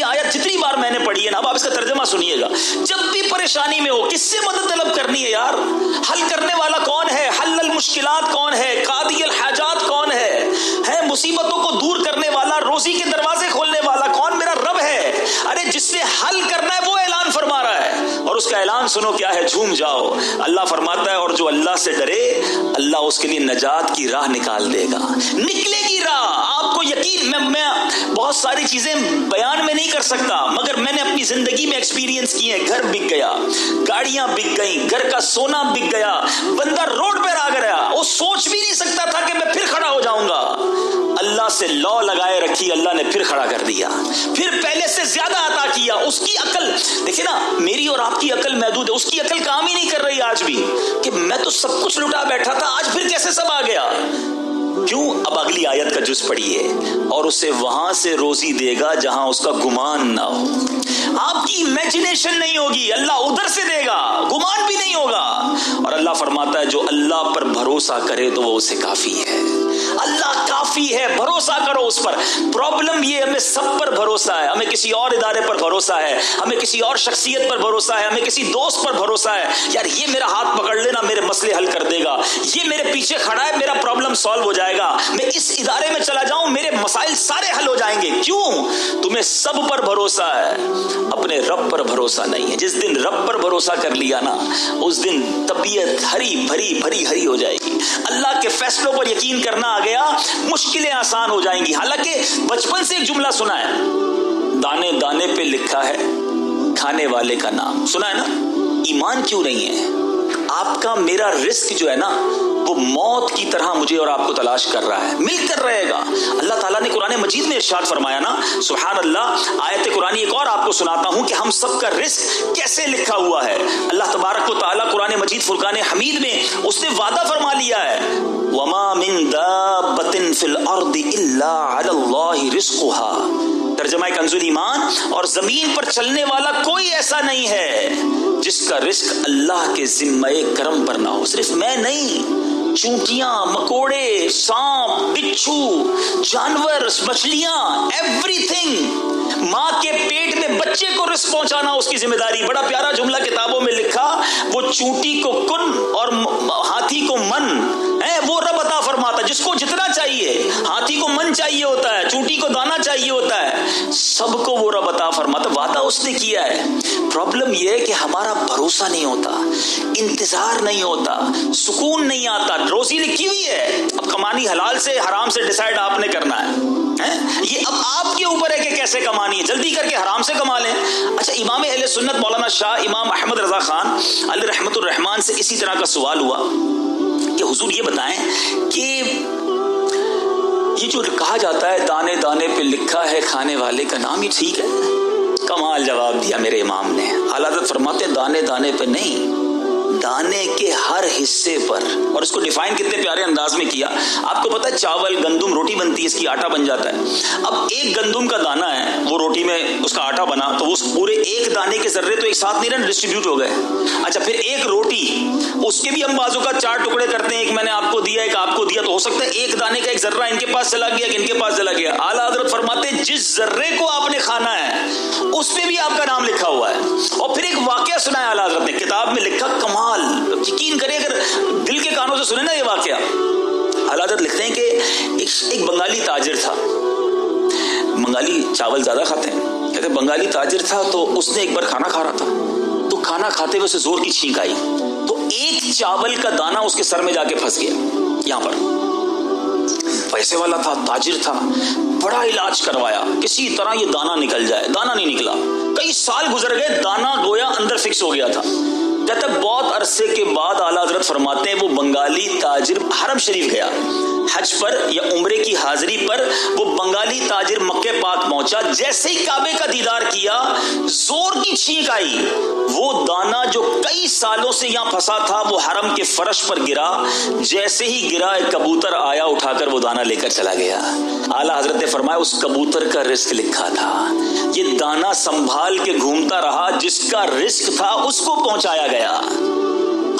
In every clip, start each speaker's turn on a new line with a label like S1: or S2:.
S1: یہ آیت جتنی بار میں نے پڑھی ہے نا، اب آپ اس کا ترجمہ سنیے گا، جب بھی پریشانی میں ہو کس سے مدد طلب کرنی ہے یار؟ حل کرنے والا کون ہے؟ حل المشکلات کون ہے؟ قاضی الحاجات کون ہے مصیبتوں کو دور کرنے والا، روزی کے دروازے کھولنے والا کون؟ میرا رب ہے۔ ارے جس نے حل کرنا ہے وہ اعلان فرما رہا ہے، اور اس کا اعلان سنو کیا ہے، جھوم جاؤ۔ اللہ فرماتا ہے اور جو اللہ سے ڈرے اللہ اس کے لیے نجات کی راہ نکال دے گا، نکلے گی راہ۔ آپ کو یقین، میں بہت ساری چیزیں بیان میں نہیں کر سکتا، مگر میں نے اپنی زندگی میں ایکسپیرینس کیے ہیں۔ گھر بک گیا، گاڑیاں بک گئیں، گھر کا سونا بک گیا، بندہ روڈ پہ آ گیا، وہ سوچ بھی نہیں سکتا تھا کہ میں پھر کھڑا ہو جاؤں گا۔ اللہ سے لو لگائے رکھی، اللہ نے پھر کھڑا کر دیا، پھر پہلے سے زیادہ عطا کیا۔ اس کی عقل دیکھیں نا، میری اور آپ کی عقل محدود ہے، اس کی عقل کام ہی نہیں کر رہی آج بھی، کہ میں تو سب کچھ لٹا بیٹھا تھا، آج پھر کیسے سب آ گیا؟ کیوں؟ اب اگلی آیت کا جز پڑھیے، اور اسے وہاں سے روزی دے گا جہاں اس کا گمان نہ ہو۔ آپ کی امیجنیشن نہیں ہوگی، اللہ ادھر سے دے گا، گمان بھی نہیں ہوگا۔ اور اللہ فرماتا ہے جو اللہ پر بھروسہ کرے تو وہ اسے کافی ہے۔ اللہ کافی ہے، بھروسہ کرو اس پر۔ پرابلم یہ ہمیں سب پر بھروسہ ہے، ہمیں کسی اور ادارے پر بھروسہ ہے، ہمیں کسی اور شخصیت پر بھروسہ ہے، ہمیں کسی دوست پر بھروسہ ہے، یار یہ میرا ہاتھ پکڑ لینا میرے مسئلے حل کر دے گا، یہ میرے پیچھے کھڑا ہے میرا پرابلم سالو ہو جائے گا، میں اس ادارے میں چلا جاؤں میرے مسائل سارے حل ہو جائیں گے۔ کیوں؟ تمہیں سب پر بھروسہ ہے، اپنے رب پر بھروسہ نہیں ہے۔ جس دن رب پر بھروسہ کر لیا نا، اس دن طبیعت ہری بھری بھری ہری ہو جائے گی۔ اللہ کے فیصلوں پر یقین کرنا آ گیا، مشکلیں آسان ہو جائیں گی۔ حالانکہ بچپن سے ایک جملہ سنا ہے، دانے دانے پہ لکھا ہے کھانے والے کا نام، سنا ہے نا؟ ایمان کیوں نہیں ہے؟ آپ کا میرا رزق جو ہے نا وہ موت کی طرح مجھے اور آپ کو تلاش کر رہا ہے، مل کر رہے گا۔ اللہ تعالیٰ نے قرآن مجید میں ارشاد فرمایا نا، سبحان اللہ، آیت قرآن ایک اور آپ کو سناتا ہوں کہ ہم سب کا رزق کیسے لکھا ہوا ہے۔ اللہ تبارک و تعالیٰ قرآن مجید فرقان حمید میں اس نے وعدہ فرما لیا ہے، وَمَا مِن دَابَّةٍ فِي الْأَرْضِ إِلَّا عَلَى اللَّهِ رِزْقُهَا۔ ترجمہ کنز ایمان، اور زمین پر چلنے والا کوئی ایسا نہیں ہے جس کا رزق اللہ کے ذمہ کرم پر نہ ہو۔ صرف میں نہیں، چونٹیاں، مکوڑے، سانپ، بچھو، جانور، مچھلیاں، ایوری تھنگ۔ ماں کے پیٹ میں بچے کو رزق پہنچانا اس کی ذمہ داری۔ بڑا پیارا جملہ کتابوں میں لکھا، وہ چونٹی کو کن اور ہاتھی کو من ہے، وہ رب عطا فرماتا، جس کو جتنا چاہیے۔ ہاتھی کو من چاہیے ہوتا ہے، چونٹی کو دانا چاہیے ہوتا ہے، سب کو وہ رب عطا فرماتا، وعدہ اس نے کیا ہے۔ پرابلم یہ ہے کہ ہمارا بھروسہ نہیں ہوتا، انتظار نہیں ہوتا، سکون نہیں آتا۔ روزی لکھی ہوئی ہے، اب کمانی حلال سے حرام سے ڈیسائیڈ آپ نے کرنا ہے، یہ اب آپ کے اوپر ہے کہ کیسے کمانی ہے۔ جلدی کر کے حرام سے کما لیں۔ اچھا، امام اہل سنت مولانا شاہ امام احمد رضا خان علیہ رحمت الرحمان سے اسی طرح کا سوال ہوا کہ حضور یہ بتائیں کہ یہ جو کہا جاتا ہے دانے دانے پہ لکھا ہے کھانے والے کا نام، یہ ٹھیک ہے؟ کمال جواب دیا میرے امام نے۔ اعلیٰ حضرت فرماتے ہیں دانے دانے پہ نہیں، دانے کے ہر حصے پر۔ اور اس کو ڈیفائن کتنے پیارے انداز میں کیا۔ آپ کو پتہ ہے چاول، گندم، روٹی بنتی ہے، اس کی آٹا بن جاتا ہے۔ اب ایک گندم کا دانہ ہے، وہ روٹی میں اس کا آٹا بنا، تو وہ پورے ایک دانے کے ذرے تو ایک ساتھ نہیں رہے، ڈسٹریبیوٹ ہو گئے۔ اچھا، پھر ایک روٹی، اس کے بھی ہم بازو کا 4 ٹکڑے کرتے ہیں، ایک میں نے آپ کو دیا، ایک آپ کو دیا، تو ہو سکتا ہے ایک دانے کا ایک ذرہ ان کے پاس چلا گیا، ان کے پاس چلا گیا۔ اعلیٰ حضرت فرماتے ہیں جس ذرے کو آپ نے کھانا ہے اس پہ بھی آپ کا نام لکھا ہوا ہے۔ اور پھر ایک واقعہ سنایا اعلیٰ حضرت نے، کتاب میں لکھا، کمال، یقین کرے اگر دل کے کانوں سے سنے نا یہ واقعہ۔ اعلیٰ حضرت لکھتے ہیں کہ ایک بنگالی تاجر تھا، بنگالی چاول زیادہ کھاتے ہیں، کہتے ہیں بنگالی تاجر تھا، تو اس نے ایک بار کھانا کھا رہا تھا، تو کھانا کھاتے ہوئے اسے زور کی چھینک آئی، تو ایک چاول کا دانہ اس کے سر میں جا کے پھنس گیا یہاں پر۔ پیسے والا تھا، تاجر تھا، بڑا علاج کروایا کسی طرح یہ دانہ نکل جائے، دانہ نہیں نکلا، کئی سال گزر گئے، دانہ گویا اندر فکس ہو گیا تھا۔ کہتے بہت عرصے کے بعد اعلیٰ حضرت فرماتے ہیں وہ بنگالی تاجر حرم شریف گیا، حج پر یا عمرے کی حاضری پر وہ بنگالی تاجر مکہ پاک پہنچا، جیسے ہی کعبے کا دیدار کیا زور کی چھینک آئی، وہ دانہ جو کئی سالوں سے یہاں پھنسا تھا وہ حرم کے فرش پر گرا، جیسے ہی گرا ایک کبوتر آیا اٹھا کر وہ دانہ لے کر چلا گیا۔ اعلیٰ حضرت نے فرمایا اس کبوتر کا رزق لکھا تھا، یہ دانہ سنبھال کے گھومتا رہا، جس کا رزق تھا اس کو پہنچایا گیا۔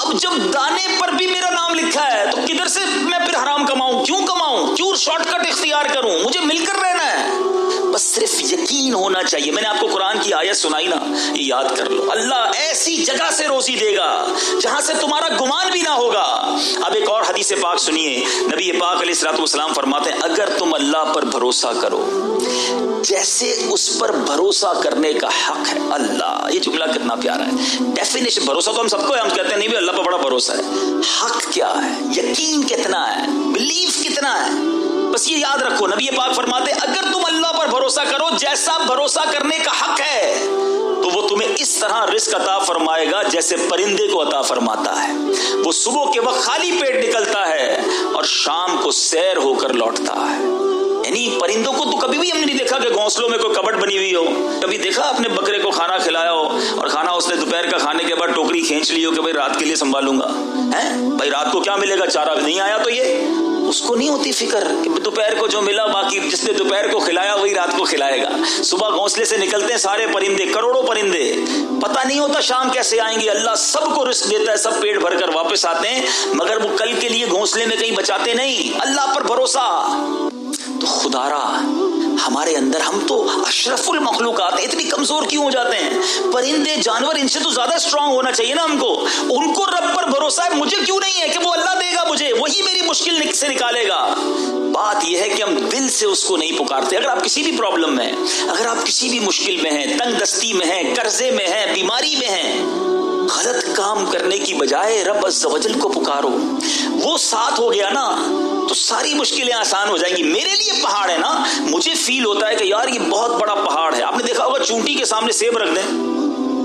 S1: اب جب دانے پر بھی میرا نام لکھا ہے تو کدھر سے میں پھر حرام کماؤں؟ کیوں کماؤں؟ کیوں شارٹ کٹ اختیار کروں؟ مجھے مل کر رہنا ہے۔ بس صرف یقین ہونا چاہیے. میں نے آپ کو قرآن کی آیت سنائی نا, یہ یاد کر لو. اللہ ایسی جگہ سے روزی دے گا جہاں سے تمہارا گمان بھی نہ ہوگا. اب ایک اور حدیث پاک سنیے, نبی پاک علیہ الصلوۃ والسلام فرماتے ہیں اگر تم اللہ پر بھروسہ کرو جیسے اس پر بھروسہ کرنے کا حق ہے. اللہ, یہ جملہ کتنا پیارا ہے. ڈیفینیشن, بھروسہ تو ہم سب کو ہے, ہم کہتے ہیں نہیں بھی اللہ پر بڑا بھروسہ ہے. حق کیا ہے, یقین کتنا ہے, بلیف کتنا ہے, بس یہ یاد رکھو. نبی پاک فرماتے ہیں اگر تم اللہ پر بھروسہ کرو جیسا بھروسہ کرنے کا حق ہے تو وہ تمہیں اس طرح رزق عطا فرمائے گا جیسے پرندے کو عطا فرماتا ہے. وہ صبح کے وقت خالی پیٹ نکلتا ہے اور شام کو سیر ہو کر لوٹتا ہے. یعنی پرندوں کو تو کبھی بھی ہم نے نہیں دیکھا کہ گھونسلوں میں کوئی کبٹ بنی ہوئی ہو. کبھی دیکھا اپنے بکرے کو کھانا کھلایا ہو اور کھانا اس نے دوپہر کا کھانے کے بعد ٹوکری کھینچ لی ہو کہ بھائی رات کے لیے سنبھالوں گا, بھائی رات کو کیا ملے گا, چارہ نہیں آیا تو یہ اس کو نہیں ہوتی فکر کہ دوپہر کو جو ملا باقی جس نے دوپہر کو کھلایا وہی رات کو کھلائے گا. صبح گھونسلے سے نکلتے ہیں سارے پرندے, کروڑوں پرندے, پتہ نہیں ہوتا شام کیسے آئیں گے. اللہ سب کو رزق دیتا ہے, سب پیٹ بھر کر واپس آتے ہیں, مگر وہ کل کے لیے گھونسلے میں کہیں بچاتے نہیں. اللہ پر بھروسہ. تو خدا را ہمارے اندر, ہم تو اشرف المخلوقات ہیں, اتنی کمزور کیوں ہو جاتے ہیں؟ پرندے جانور ان سے تو زیادہ اسٹرانگ ہونا چاہیے نا ہم کو. ان کو رب پر بھروسہ ہے, مجھے کیوں نہیں ہے کہ وہ اللہ دے گا مجھے, وہی میری مشکل سے نکالے گا. بات یہ ہے کہ ہم دل سے اس کو نہیں پکارتے. اگر آپ کسی بھی پرابلم میں, اگر آپ کسی بھی مشکل میں ہیں, تنگ دستی میں ہیں, قرضے میں ہیں, بیماری میں ہیں, غلط کام کرنے کی بجائے رب عز و جل کو پکارو. وہ ساتھ ہو گیا نا تو ساری مشکلیں آسان ہو جائیں گی. میرے لیے پہاڑ ہے نا, مجھے فیل ہوتا ہے کہ یار یہ بہت بڑا پہاڑ ہے. آپ نے دیکھا ہوگا چونٹی کے سامنے سیب رکھ دیں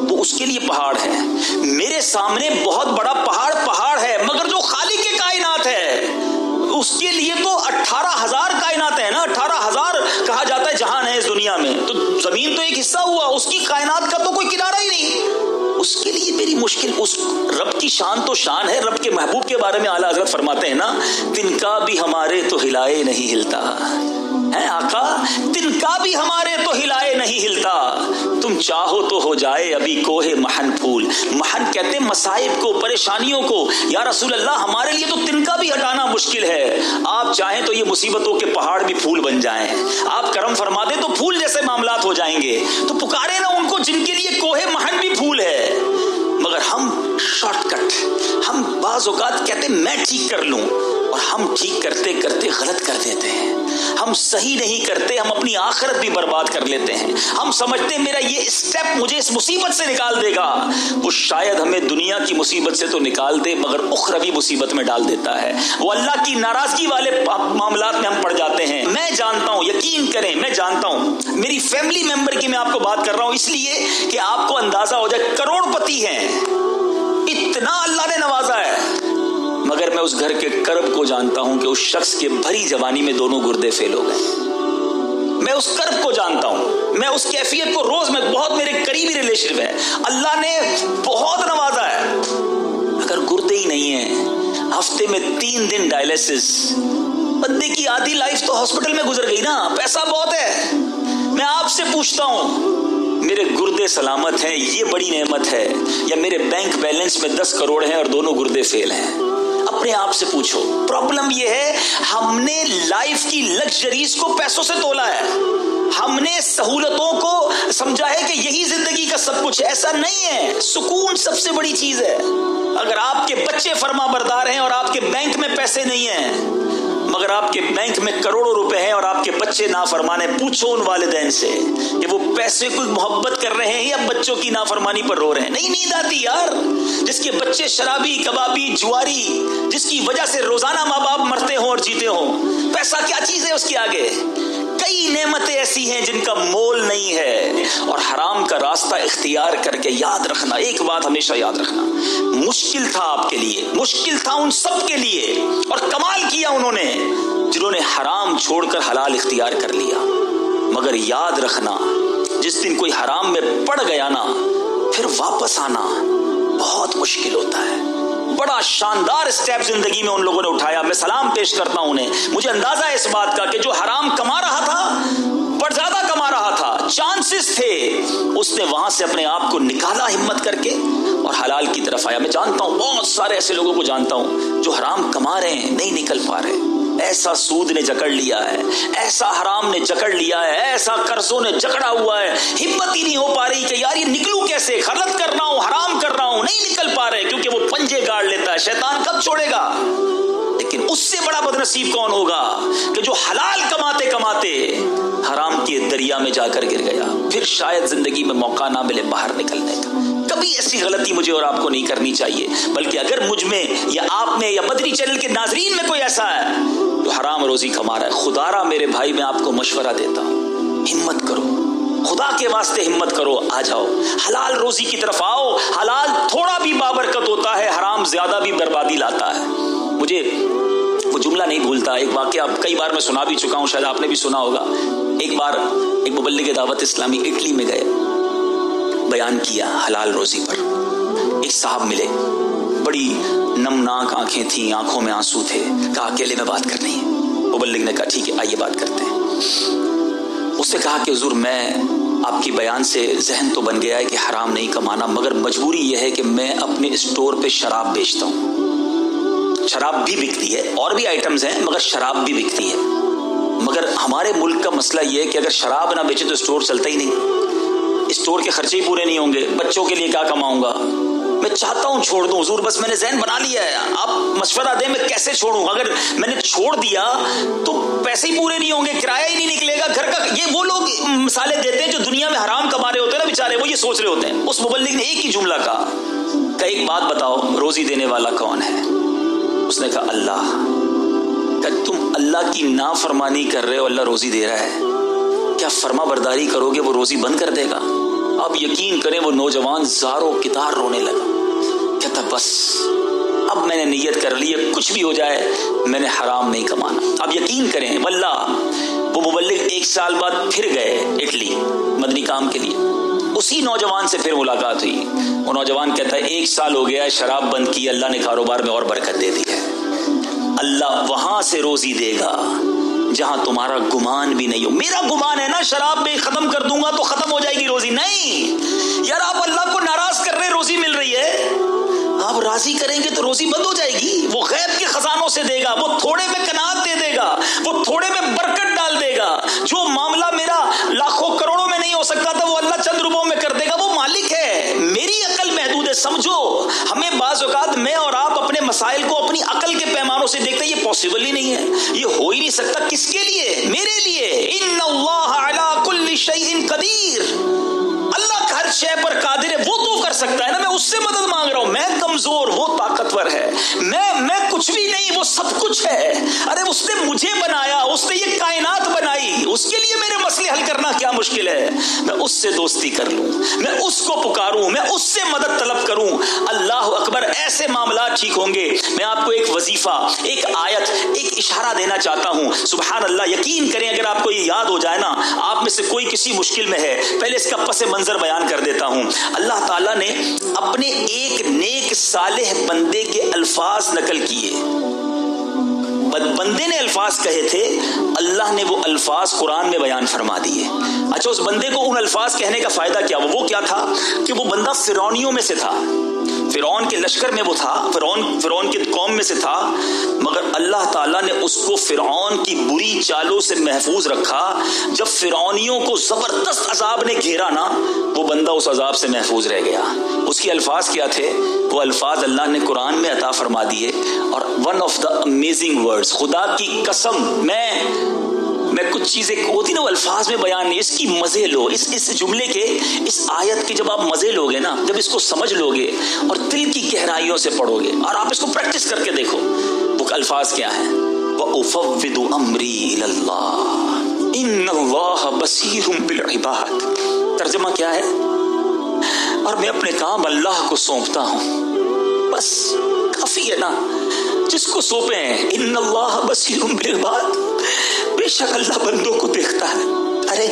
S1: وہ اس کے لیے پہاڑ ہے. میرے سامنے بہت بڑا پہاڑ ہے, مگر جو خالق کے کائنات ہے اس کے لیے تو 18,000 کائنات ہیں نا. 18,000 کہا جاتا ہے جہان ہے اس دنیا میں, تو زمین تو ایک حصہ ہوا, اس کی کائنات کا تو کوئی کنارہ ہی نہیں. اس کے لیے میری مشکل, اس رب کی شان تو شان ہے. رب کے محبوب کے بارے میں اعلیٰ حضرت فرماتے ہیں نا, تنکا بھی ہمارے تو ہلائے نہیں ہلتا ہے آقا, تنکا بھی ہمارے تو ہلائے نہیں ہلتا. تم چاہو تو ہو جائے ابھی کوہ محن پھول. محن کہتے ہیں مصائب کو, پریشانیوں کو. یا رسول اللہ ہمارے لیے تو تنکا بھی ہٹانا مشکل ہے, آپ چاہیں تو یہ مصیبتوں کے پہاڑ بھی پھول بن جائیں. آپ کرم فرما دیں تو پھول جیسے معاملات ہو جائیں گے. تو پکارے نا ان کو جن کے لیے کوہ محن بھی پھول ہے. مگر ہم شارٹ کٹ, ہم بعض اوقات کہتے ہیں میں ٹھیک کر لوں, اور ہم ٹھیک کرتے کرتے غلط کر دیتے ہیں. ہم صحیح نہیں کرتے, ہم اپنی آخرت بھی برباد کر لیتے ہیں. ہم سمجھتے ہیں میرا یہ اسٹیپ مجھے اس مصیبت سے نکال دے گا. وہ شاید ہمیں دنیا کی مصیبت سے تو نکال دے مگر اخروی مصیبت میں ڈال دیتا ہے. وہ اللہ کی ناراضگی والے معاملات میں ہم پڑ جاتے ہیں. میں جانتا ہوں, یقین کریں میں جانتا ہوں, میری فیملی ممبر کی میں آپ کو بات کر رہا ہوں اس لیے کہ آپ کو اندازہ ہو جائے. کروڑ پتی ہیں, اتنا اللہ نے نوازا ہے, مگر میں اس گھر کے کرب کو جانتا ہوں کہ اس شخص کے بھری جوانی میں دونوں گردے فیل ہو گئے. میں اس کرب کو جانتا ہوں, میں اس کیفیت کو روز, میں بہت میرے قریبی ریلیشن ہے, اللہ نے بہت نوازا ہے, اگر گردے ہی نہیں ہیں, ہفتے میں 3 دن ڈائلیسس, بندے کی آدھی لائف تو ہاسپٹل میں گزر گئی نا. پیسہ بہت ہے. میں آپ سے پوچھتا ہوں میرے گردے سلامت ہیں, یہ بڑی نعمت ہے, یا میرے بینک بیلنس میں 10 کروڑ ہیں اور دونوں گردے فیل ہیں؟ اپنے آپ سے پوچھو. پرابلم یہ ہے ہم نے لائف کی لگژریز کو پیسوں سے تولا ہے, ہم نے سہولتوں کو سمجھا ہے کہ یہی زندگی کا سب کچھ ہے. ایسا نہیں ہے. سکون سب سے بڑی چیز ہے. اگر آپ کے بچے فرما بردار ہیں اور آپ کے بینک میں پیسے نہیں ہیں, مگر آپ کے بینک میں کروڑوں روپے ہیں اور آپ کے بچے نافرمان ہیں, پوچھو ان والدین سے کہ وہ پیسے کو محبت کر رہے ہیں یا بچوں کی نافرمانی پر رو رہے ہیں. نہیں نیند آتی یار. جس کے بچے شرابی, کبابی, جواری, جس کی وجہ سے روزانہ ماں باپ مرتے ہوں اور جیتے ہوں, پیسہ کیا چیز ہے اس کے آگے؟ کئی نعمتیں ایسی ہیں جن کا مول نہیں ہے. اور حرام کا راستہ اختیار کر کے یاد رکھنا, ایک بات ہمیشہ یاد رکھنا, مشکل تھا آپ کے لیے, مشکل تھا ان سب کے لیے, اور کمال کیا انہوں نے جنہوں نے حرام چھوڑ کر حلال اختیار کر لیا. مگر یاد رکھنا جس دن کوئی حرام میں پڑ گیا نا, پھر واپس آنا بہت مشکل ہوتا ہے. بڑا شاندار اسٹیپ زندگی میں ان لوگوں نے اٹھایا. میں سلام پیش کرتا ہوں انہیں. مجھے اندازہ ہے اس بات کا کہ جو حرام کما رہا تھا, بڑھ زیادہ کما رہا تھا, چانسز تھے, اس نے وہاں سے اپنے آپ کو نکالا ہمت کر کے اور حلال کی طرف آیا. میں جانتا ہوں بہت سارے ایسے لوگوں کو جانتا ہوں جو حرام کما رہے ہیں, نہیں نکل پا رہے. ایسا سود نے جکڑ لیا ہے، ایسا حرام نے جکڑ لیا ہے، ایسا قرضوں نے جکڑا ہوا ہے، ہمت ہی نہیں ہو پا رہی کہ یار یہ نکلوں کیسے، غلط کر رہا ہوں، حرام کر رہا ہوں، نہیں نکل پا رہے، کیونکہ وہ پنجے گاڑ لیتا ہے، شیطان کب چھوڑے گا؟ لیکن اس سے بڑا بدنصیب کون ہوگا کہ جو حلال کماتے کماتے حرام کے دریا میں جا کر گر گیا، پھر شاید زندگی میں موقع نہ ملے باہر نکلنے کا۔ کبھی ایسی غلطی مجھے اور آپ کو نہیں کرنی چاہیے، بلکہ اگر مجھ میں یا آپ میں یا مدنی چینل کے ناظرین میں کوئی ایسا ہے جو حرام روزی کما رہا ہے، خدا را میرے بھائی میں آپ کو مشورہ دیتا ہوں، ہمت کرو، خدا کے واسطے ہمت کرو، آ جاؤ حلال روزی کی طرف آؤ۔ حلال تھوڑا بھی بابرکت ہوتا ہے، حرام زیادہ بھی بربادی لاتا ہے۔ مجھے وہ جملہ نہیں بھولتا، ایک واقعہ کئی بار میں سنا بھی چکا ہوں، شاید آپ نے بھی سنا ہوگا۔ ایک بار ایک مبلغ دعوت اسلامی اٹلی میں گئے، بیان کیا حلال روزی پر۔ ایک صاحب ملے، بڑی نمناک آنکھیں تھیں، آنکھوں میں آنسو تھے، کہا اکیلے میں بات کرنی ہے۔ مبلغ نے کہا ٹھیک ہے آئیے بات کرتے ہیں۔ اس نے کہا کہ حضور میں آپ کی بیان سے ذہن تو بن گیا ہے کہ حرام نہیں کمانا، مگر مجبوری یہ ہے کہ میں اپنے اسٹور پہ شراب بیچتا ہوں۔ شراب بھی بکتی ہے، اور بھی آئٹمز ہیں مگر شراب بھی بکتی ہے، مگر ہمارے ملک کا مسئلہ یہ ہے کہ اگر شراب نہ بیچے تو اسٹور چلتا ہی نہیں، اسٹور کے خرچے ہی پورے نہیں ہوں گے، بچوں کے لیے کیا کماؤں گا؟ میں چاہتا ہوں چھوڑ دوں حضور، بس میں نے ذہن بنا لیا ہے، آپ مشورہ دیں میں کیسے چھوڑوں؟ اگر میں نے چھوڑ دیا تو پیسے ہی پورے نہیں ہوں گے، کرایہ ہی نہیں نکلے گا گھر کا۔ یہ وہ لوگ مثالیں دیتے ہیں جو دنیا میں حرام کما رہے ہوتے ہیں نا بیچارے، وہ یہ سوچ رہے ہوتے ہیں۔ اس مبلغ نے ایک ہی جملہ کہا کہ ایک بات بتاؤ، روزی دینے والا کون ہے؟ اس نے کہا اللہ۔ کہ تم اللہ کی نافرمانی کر رہے ہو، اللہ روزی دے رہا ہے، کیا فرما برداری کرو گے وہ روزی بند کر دے گا؟ اب یقین کریں وہ نوجوان زاروں کتار رونے لگا، کہتا بس اب میں نے نیت کر لی ہے، کچھ بھی ہو جائے میں نے حرام نہیں کمانا۔ اب یقین کریں واللہ وہ مبلغ 1 سال بعد پھر گئے اٹلی مدنی کام کے لیے، اسی نوجوان سے پھر ملاقات ہوئی۔ وہ نوجوان کہتا ہے 1 سال ہو گیا ہے شراب بند کی، اللہ نے کاروبار میں اور برکت دے دی ہے۔ اللہ وہاں سے روزی دے گا جہاں تمہارا گمان بھی نہیں ہو۔ میرا گمان ہے نا شراب میں ختم کر دوں گا تو ختم ہو جائے گی روزی، نہیں یار، آپ اللہ کو ناراض کر رہے، روزی مل رہی ہے، آپ راضی کریں گے تو روزی بند ہو جائے گی۔ وہ غیب کے خزانوں سے دے گا، وہ تھوڑے میں قناعت دے دے گا، وہ تھوڑے میں برکت ڈال دے گا۔ جو معاملہ میرا لاکھوں کروڑوں میں نہیں ہو سکتا تھا وہ اللہ چند روپوں میں کر دے گا، وہ مالک ہے۔ میری عقل محدود ہے، سمجھو۔ ہمیں بعض اوقات میں اور آپ اپنے مسائل کو اپنی عقل کے پیمانوں سے دیکھتے ہیں، یہ پاسبل ہی نہیں ہے، یہ ہو ہی نہیں سکتا۔ کس کے لیے؟ میرے لیے۔ ان اللہ علی کل شیء قدیر، اللہ ہر شے پر قادر ہے، وہ تو کر سکتا ہے نا، میں اس سے مدد مانگ رہا ہوں، میں کمزور، وہ طاقتور ہے، میں کچھ بھی نہیں، وہ سب کچھ ہے۔ ارے اس نے مجھے بنایا، اس نے یہ کائنات بنائی، اس کے لیے میرے مسئلے حل کرنا کیا مشکل ہے؟ میں اس سے دوستی کر لوں، میں اس کو پکاروں، میں اس سے مدد طلب کروں، اللہ اکبر، ایسے معاملات ٹھیک ہوں گے۔ میں آپ کو ایک وظیفہ، ایک آیت، ایک اشارہ دینا چاہتا ہوں، سبحان اللہ، یقین کریں اگر آپ کو یہ یاد ہو جائے نا، آپ میں سے کوئی کسی مشکل میں ہے، پہلے اس کا پس منظر بیان کر دیتا ہوں۔ اللہ تعالیٰ نے اپنے ایک نیک صالح بندے کے الفاظ نقل کیے، بندے نے الفاظ کہے تھے، اللہ نے وہ الفاظ قرآن میں بیان فرما دیے۔ اچھا، اس بندے کو ان الفاظ کہنے کا فائدہ کیا؟ وہ کیا تھا کہ وہ بندہ فرعونیوں میں سے تھا، فرعون کے لشکر میں وہ تھا، فرعون کی قوم میں سے تھا، مگر اللہ تعالیٰ نے اس کو فرعون کی بری چالوں سے محفوظ رکھا۔ جب فرعونیوں کو زبردست عذاب نے گھیرا نا، وہ بندہ اس عذاب سے محفوظ رہ گیا۔ اس کے الفاظ کیا تھے؟ وہ الفاظ اللہ نے قرآن میں عطا فرما دیے، اور one of the amazing words, خدا کی قسم، میں کچھ چیزیں ہوتی نا وہ الفاظ میں بیان نہیں، اس کی مزے لو، اس جملے کے، اس آیت کے جب آپ مزے لوگے نا، جب اس کو سمجھ لوگے اور دل کی گہرائیوں سے پڑھو گے اور آپ اس کو پریکٹس کر کے دیکھو، وہ الفاظ کیا ہیں؟ وَأُفَوِّضُ أَمْرِي إِلَى اللَّهِ إِنَّ اللَّهَ بَصِيرٌ بِالْعِبَادِ۔ ترجمہ کیا ہے؟ اور میں اپنے کام اللہ کو سونپتا ہوں، بس کافی ہے نا، جس کو سونپے ہیں، ان اللہ بصیر بالعباد، بے شک اللہ بندوں کو دیکھتا ہے۔ ارے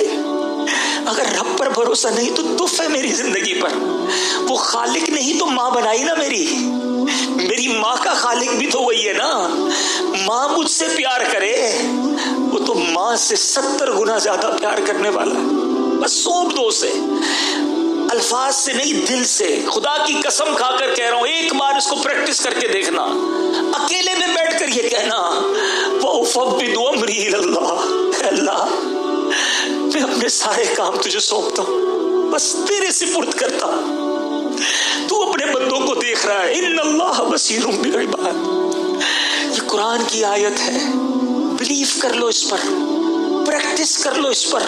S1: اگر رب پر بھروسہ نہیں تو تف ہے میری زندگی پر، وہ خالق نہیں تو ماں بنائی نا میری ماں کا خالق بھی تو وہی ہے نا۔ ماں مجھ سے پیار کرے، وہ تو ماں سے 70 گنا زیادہ پیار کرنے والا ہے، بس سونپ دو اسے، الفاظ سے نہیں دل سے۔ خدا کی قسم کھا کر کہہ رہا ہوں، ایک بار اس کو پریکٹس کر کے دیکھنا، اکیلے میں بیٹھ کر یہ کہنا وَأُفَوِّضُ أَمْرِي إِلَى اللَّهِ، اے اللہ میں اپنے سارے کام تجھے سونپتا ہوں، بس تیرے سپرد کرتا ہوں، تو اپنے بندوں کو دیکھ رہا ہے، ان اللہ بصیر بالعباد۔ یہ قرآن کی آیت ہے، بلیف کر لو اس پر، پریکٹس کر لو اس پر۔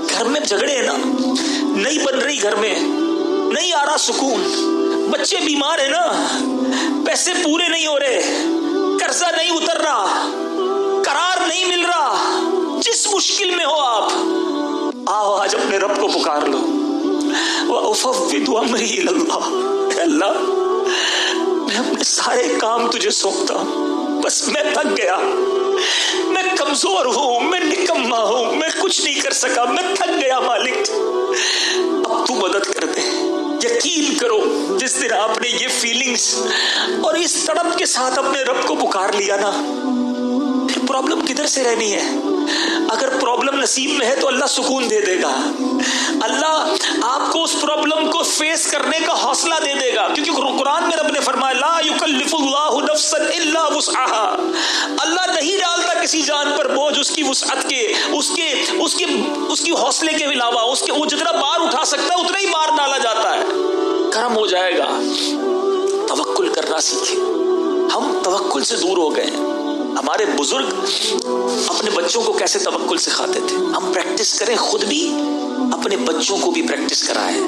S1: گھر میں جھگڑے ہیں نا، نہیں بن رہی گھر میں، نہیں آ رہا سکون، بچے بیمار ہیں نا، پیسے پورے نہیں ہو رہے، قرضہ نہیں اتر رہا، قرار نہیں مل رہا، جس مشکل میں ہو آپ آؤ آج اپنے رب کو پکار لو، وَأُفَوِّضُ أَمْرِي إِلَى اللَّهِ، اے اللہ میں اپنے سارے کام تجھے سونپتا ہوں، بس میں تھک گیا، میں کمزور ہوں، میں نکما ہوں، میں کچھ نہیں کر سکا، میں تھک گیا مالک، اب تو مدد کر دے۔ یقین کرو جس دن آپ نے یہ فیلنگز اور اس تڑپ کے ساتھ اپنے رب کو پکار لیا نا، پھر پرابلم کدھر سے رہنی ہے؟ اگر پرابلم نصیب میں ہے تو اللہ سکون دے دے گا، اللہ آپ کو اس پرابلم کو فیس کرنے کا حوصلہ دے دے گا، کیونکہ قرآن میں رب نے فرمایا لا یکلف اللہ نفسا الا وسعها، اللہ نہیں ڈالتا کسی جان پر بوجھ اس کی وسعت کے، اس کی حوصلے کے علاوہ، وہ جتنا بار اٹھا سکتا ہے اتنا ہی بار ڈالا جاتا ہے، کرم ہو جائے گا۔ توکل کرنا سیکھیں، ہم توکل سے دور ہو گئے ہیں۔ ہمارے بزرگ اپنے بچوں کو کیسے توکل سکھاتے تھے، ہم پریکٹس کریں، خود بھی اپنے بچوں کو بھی پریکٹس کرائیں۔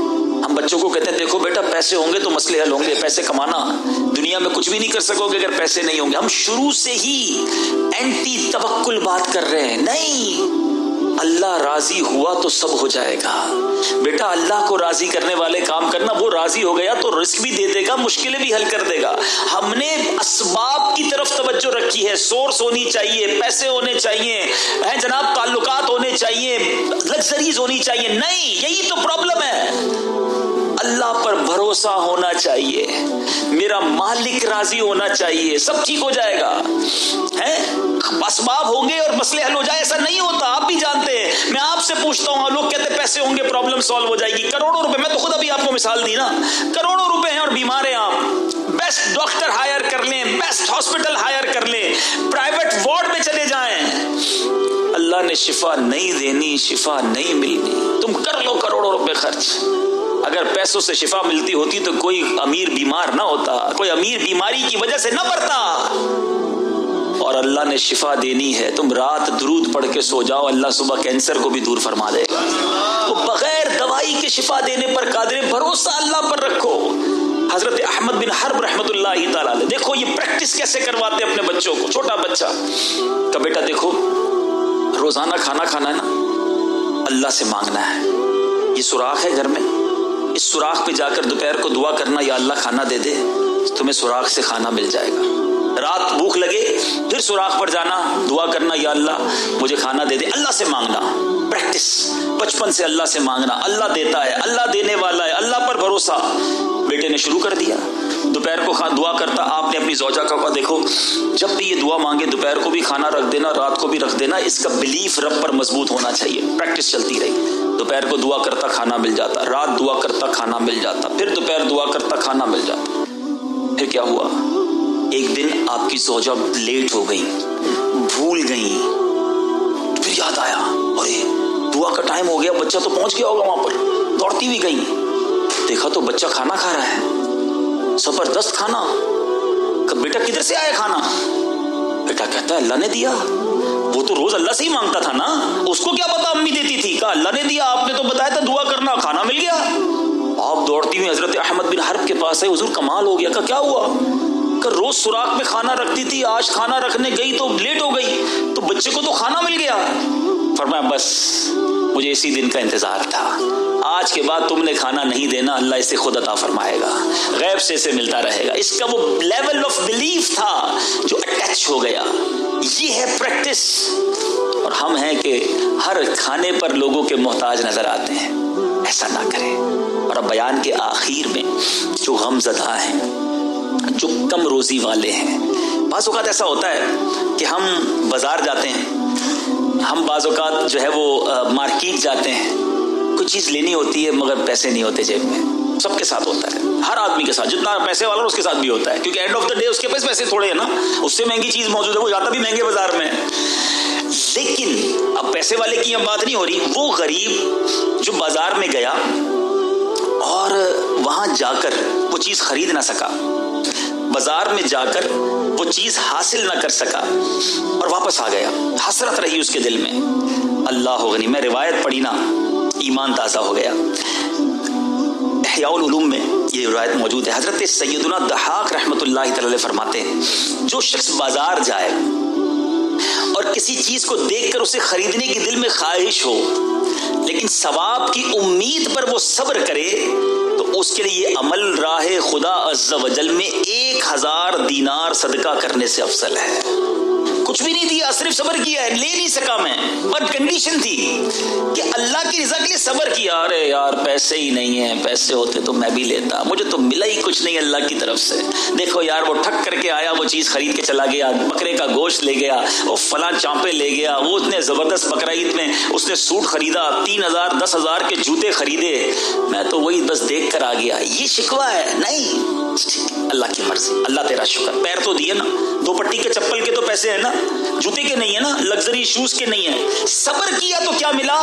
S1: ہم بچوں کو کہتے ہیں دیکھو بیٹا پیسے ہوں گے تو مسئلے حل ہوں گے، پیسے کمانا، دنیا میں کچھ بھی نہیں کر سکو گے اگر پیسے نہیں ہوں گے۔ ہم شروع سے ہی اینٹی توکل بات کر رہے ہیں، نہیں، اللہ راضی ہوا تو سب ہو جائے گا بیٹا، اللہ کو راضی کرنے والے کام کرنا، وہ راضی ہو گیا تو رزق بھی دے دے گا، مشکلیں بھی حل کر دے گا۔ ہم نے اسباب کی طرف توجہ رکھی ہے، سورس ہونی چاہیے، پیسے ہونے چاہیے، جناب تعلقات ہونے چاہیے، لگژریز ہونی چاہیے، نہیں، یہی تو پرابلم ہے۔ اللہ پر بھروسہ ہونا چاہیے، میرا مالک راضی ہونا چاہیے، سب ٹھیک ہو جائے گا۔ اسباب ہوں گے اور مسئلے حل ہو جائے، ایسا نہیں ہوتا، آپ بھی جانتے ہیں۔ میں آپ سے پوچھتا ہوں، لوگ کہتے ہیں پیسے ہوں گے پرابلم سالو ہو جائے گی، کروڑوں روپے، میں تو خود ابھی آپ کو مثال دی نا، کروڑوں روپے ہیں اور بیمار ہیں آپ، بیسٹ ڈاکٹر ہائر کر لیں، بیسٹ ہاسپٹل ہائر کر لیں، پرائیویٹ وارڈ میں چلے جائیں، اللہ نے شفا نہیں دینی، شفا نہیں ملنی، تم کر لو کروڑوں روپے خرچ۔ اگر پیسوں سے شفا ملتی ہوتی تو کوئی امیر بیمار نہ ہوتا، کوئی امیر بیماری کی وجہ سے نہ مرتا، اور اللہ نے شفا دینی ہے، تم رات درود پڑھ کے سو جاؤ، اللہ صبح کینسر کو بھی دور فرما دے گا، تو بغیر دوائی کے شفا دینے پر قادر، بھروسہ اللہ پر رکھو۔ حضرت احمد بن حرب رحمۃ اللہ تعالیٰ علیہ، دیکھو یہ پریکٹس کیسے کرواتے اپنے بچوں کو، چھوٹا بچہ کہ بیٹا دیکھو روزانہ کھانا کھانا ہے نا، اللہ سے مانگنا ہے، یہ سوراخ ہے گھر میں، اس سوراخ پہ جا کر دوپہر کو دعا کرنا، یا اللہ کھانا دے دے، تمہیں سوراخ سے کھانا مل جائے گا۔ رات بھوک لگے پھر سوراخ پر جانا، دعا کرنا، یا اللہ مجھے کھانا دے دے، اللہ سے مانگنا، پریکٹس بچپن سے اللہ سے مانگنا، اللہ دیتا ہے، اللہ دینے والا ہے، اللہ پر بھروسہ۔ بیٹے نے شروع کر دیا، دوپہر کو دعا کرتا، آپ نے اپنی زوجہ کا کہا دیکھو جب بھی یہ دعا مانگے دوپہر کو بھی کھانا رکھ دینا، رات کو بھی رکھ دینا، اس کا بلیف رب پر مضبوط ہونا چاہیے۔ پریکٹس چلتی رہی، دوپہر کو دعا کرتا کھانا مل جاتا، رات دعا کرتا کھانا مل جاتا، پھر دوپہر دعا کرتا کھانا مل جاتا۔ پھر کیا ہوا، ایک دن آپ کی زوجہ لیٹ ہو گئی، بھول گئی، پھر یاد آیا ارے دعا کا ٹائم ہو گیا، بچہ تو پہنچ گیا ہوگا وہاں پر، دوڑتی بھی گئی، دیکھا تو بچہ کھانا کھا رہا ہے، زبردست کھانا، بیٹا کدھر سے آیا کھانا؟ بیٹا کہتا ہے اللہ نے دیا، وہ تو روز اللہ سے ہی مانگتا تھا نا، اس کو کیا پتا امی دیتی تھی، کہا اللہ نے دیا، آپ نے تو بتایا تھا دعا کرنا، کھانا مل گیا۔ آپ دوڑتی ہوئی حضرت احمد بن حرب کے پاس ہے، حضور کمال ہو گیا، کہا کیا ہوا؟ کہ روز سوراخ میں کھانا رکھتی تھی، آج کھانا رکھنے گئی تو لیٹ ہو گئی، تو بچے کو تو کھانا مل گیا۔ فرمایا بس مجھے اسی دن کا انتظار تھا، آج کے بعد تم نے کھانا نہیں دینا، اللہ اسے خود عطا فرمائے گا، غیب سے اسے ملتا رہے گا۔ اس کا وہ لیول آف بلیف تھا جو اٹیچ ہو گیا۔ یہ ہے پریکٹس۔ اور ہم ہیں کہ ہر کھانے پر لوگوں کے محتاج نظر آتے ہیں، ایسا نہ کریں۔ اور اب بیان کے آخر میں جو غم زدہ ہیں، جو کم روزی والے ہیں، بعض اوقات ایسا ہوتا ہے کہ ہم بازار جاتے ہیں، ہم بعض اوقات جو ہے وہ مارکیٹ جاتے ہیں، کوئی چیز لینی ہوتی ہے مگر پیسے نہیں ہوتے جیب میں، سب کے ساتھ ہوتا ہے، ہر آدمی کے ساتھ، جتنا پیسے والا اس کے ساتھ بھی ہوتا ہے، کیونکہ اینڈ آف دا ڈے اس کے پاس پیسے تھوڑے ہیں نا، اس سے مہنگی چیز موجود ہے، وہ جاتا بھی مہنگے بازار میں. لیکن اب پیسے والے کی اب بات نہیں ہو رہی، وہ غریب جو بازار میں گیا اور وہاں جا کر وہ چیز خرید نہ سکا، بازار میں جا کر وہ چیز حاصل نہ کر سکا اور واپس آ گیا، حسرت رہی اس کے دل میں. اللہ غنی، میں روایت پڑھی نا، ایمان تازہ ہو گیا. احیاء العلوم میں یہ روایت موجود ہے. حضرت سیدنا ضحاک رحمۃ اللہ تعالی فرماتے ہیں، جو شخص بازار جائے اور کسی چیز کو دیکھ کر اسے خریدنے کی دل میں خواہش ہو لیکن ثواب کی امید پر وہ صبر کرے تو اس کے لیے یہ عمل راہ خدا عز و جل میں 1000 دینار صدقہ کرنے سے افضل ہے. کچھ بھی نہیں دیا، صرف صبر کیا ہے، لے نہیں سکا میں، پر کنڈیشن تھی کہ اللہ کی رضا کے لیے صبر کیا. ارے یار پیسے ہی نہیں ہیں، پیسے ہوتے تو میں بھی لیتا، مجھے تو ملا ہی کچھ نہیں اللہ کی طرف سے. دیکھو یار وہ ٹھک کر کے آیا، وہ چیز خرید کے چلا گیا، بکرے کا گوشت لے گیا، وہ فلاں چانپے لے گیا، وہ اتنے زبردست بقرہ عید میں اس نے سوٹ خریدا، 3000 10,000 کے جوتے خریدے، میں تو وہی بس دیکھ کر آ گیا. یہ شکوہ ہے نہیں، اللہ کی مرضی، اللہ تیرا شکر. پیر تو دیے نا، 2 پٹی کے چپل کے تو پیسے ہیں نا، جوتے کے نہیں ہے نا، لگژری شوز کے نہیں ہیں. صبر کیا تو کیا ملا؟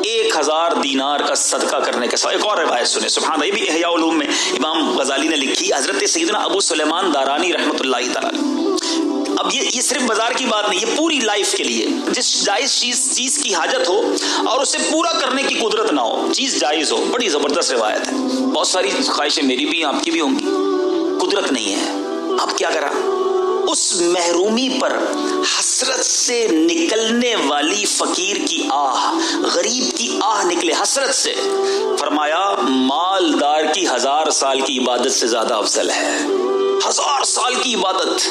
S1: 1000 دینار کا صدقہ کرنے کے ساتھ. ایک اور روایت سنیں، سبحان اللہ، یہ بھی احیاء العلوم میں امام غزالی نے لکھی، حضرت سیدنا ابو سلیمان دارانی رحمۃ اللہ تعالی. اب یہ صرف بازار کی بات نہیں، یہ پوری لائف کے لیے. جس جائز چیز کی حاجت ہو اور اسے پورا کرنے کی قدرت نہ ہو، چیز جائز ہو، بڑی زبردست روایت ہے. بہت ساری خواہشیں میری بھی ہیں، آپ کی بھی ہوں گی، قدرت نہیں ہے. اب کیا کرا؟ اس محرومی پر حسرت سے نکلنے والی فقیر کی آہ، غریب کی آہ نکلے حسرت سے. فرمایا مالدار کی 1000 سال کی عبادت سے زیادہ افضل ہے. 1000 سال کی عبادت،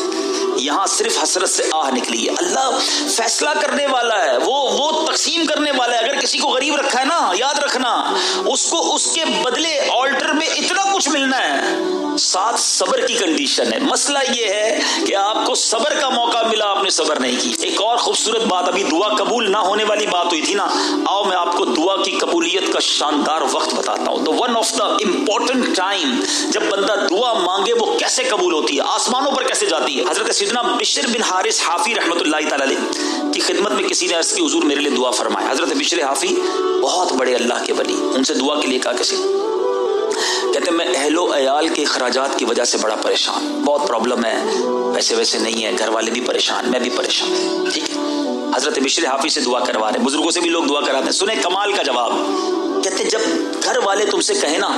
S1: یہاں صرف حسرت سے آہ نکلی ہے. اللہ فیصلہ کرنے والا ہے، وہ تقسیم کرنے والا ہے. اگر کسی کو غریب رکھا ہے نا، یاد رکھنا اس کو اس کے بدلے آلٹر میں اتنا کچھ ملنا ہے. ساتھ صبر کی کنڈیشن ہے. مسئلہ یہ ہے کہ آپ کو صبر کا موقع ملا، آپ نے صبر نہیں کی. ایک اور خوبصورت بات، ابھی دعا قبول نہ ہونے والی بات ہوئی تھی نا، آؤ میں آپ کو دعا کی قبولیت کا شاندار وقت بتاتا ہوں. تو one of the important time جب بندہ دعا مانگے وہ کیسے قبول ہوتی ہے، آسمانوں پر کیسے جاتی ہے. حضرت سیدنا بشر بن حارث حافی رحمۃ اللہ تعالی علیہ کی خدمت میں کسی نے عرض کی، حضور میرے لیے دعا فرمائے. حضرت بشر حافی بہت بڑے اللہ کے ولی، ان سے دعا کے لیے کہا کسی. کہتے ہیں میں اہل و عیال کے اخراجات کی وجہ سے بڑا پریشان، بہت پرابلم ہے، پیسے ویسے نہیں ہے، گھر والے بھی پریشان، میں بھی پریشان. ٹھیک ہے، حضرت بشر حافی سے دعا کروا رہے، بزرگوں سے بھی لوگ دعا کراتے ہیں. سنیں کمال کا جواب. کہتے ہیں جب گھر والے تم سے کہیں نا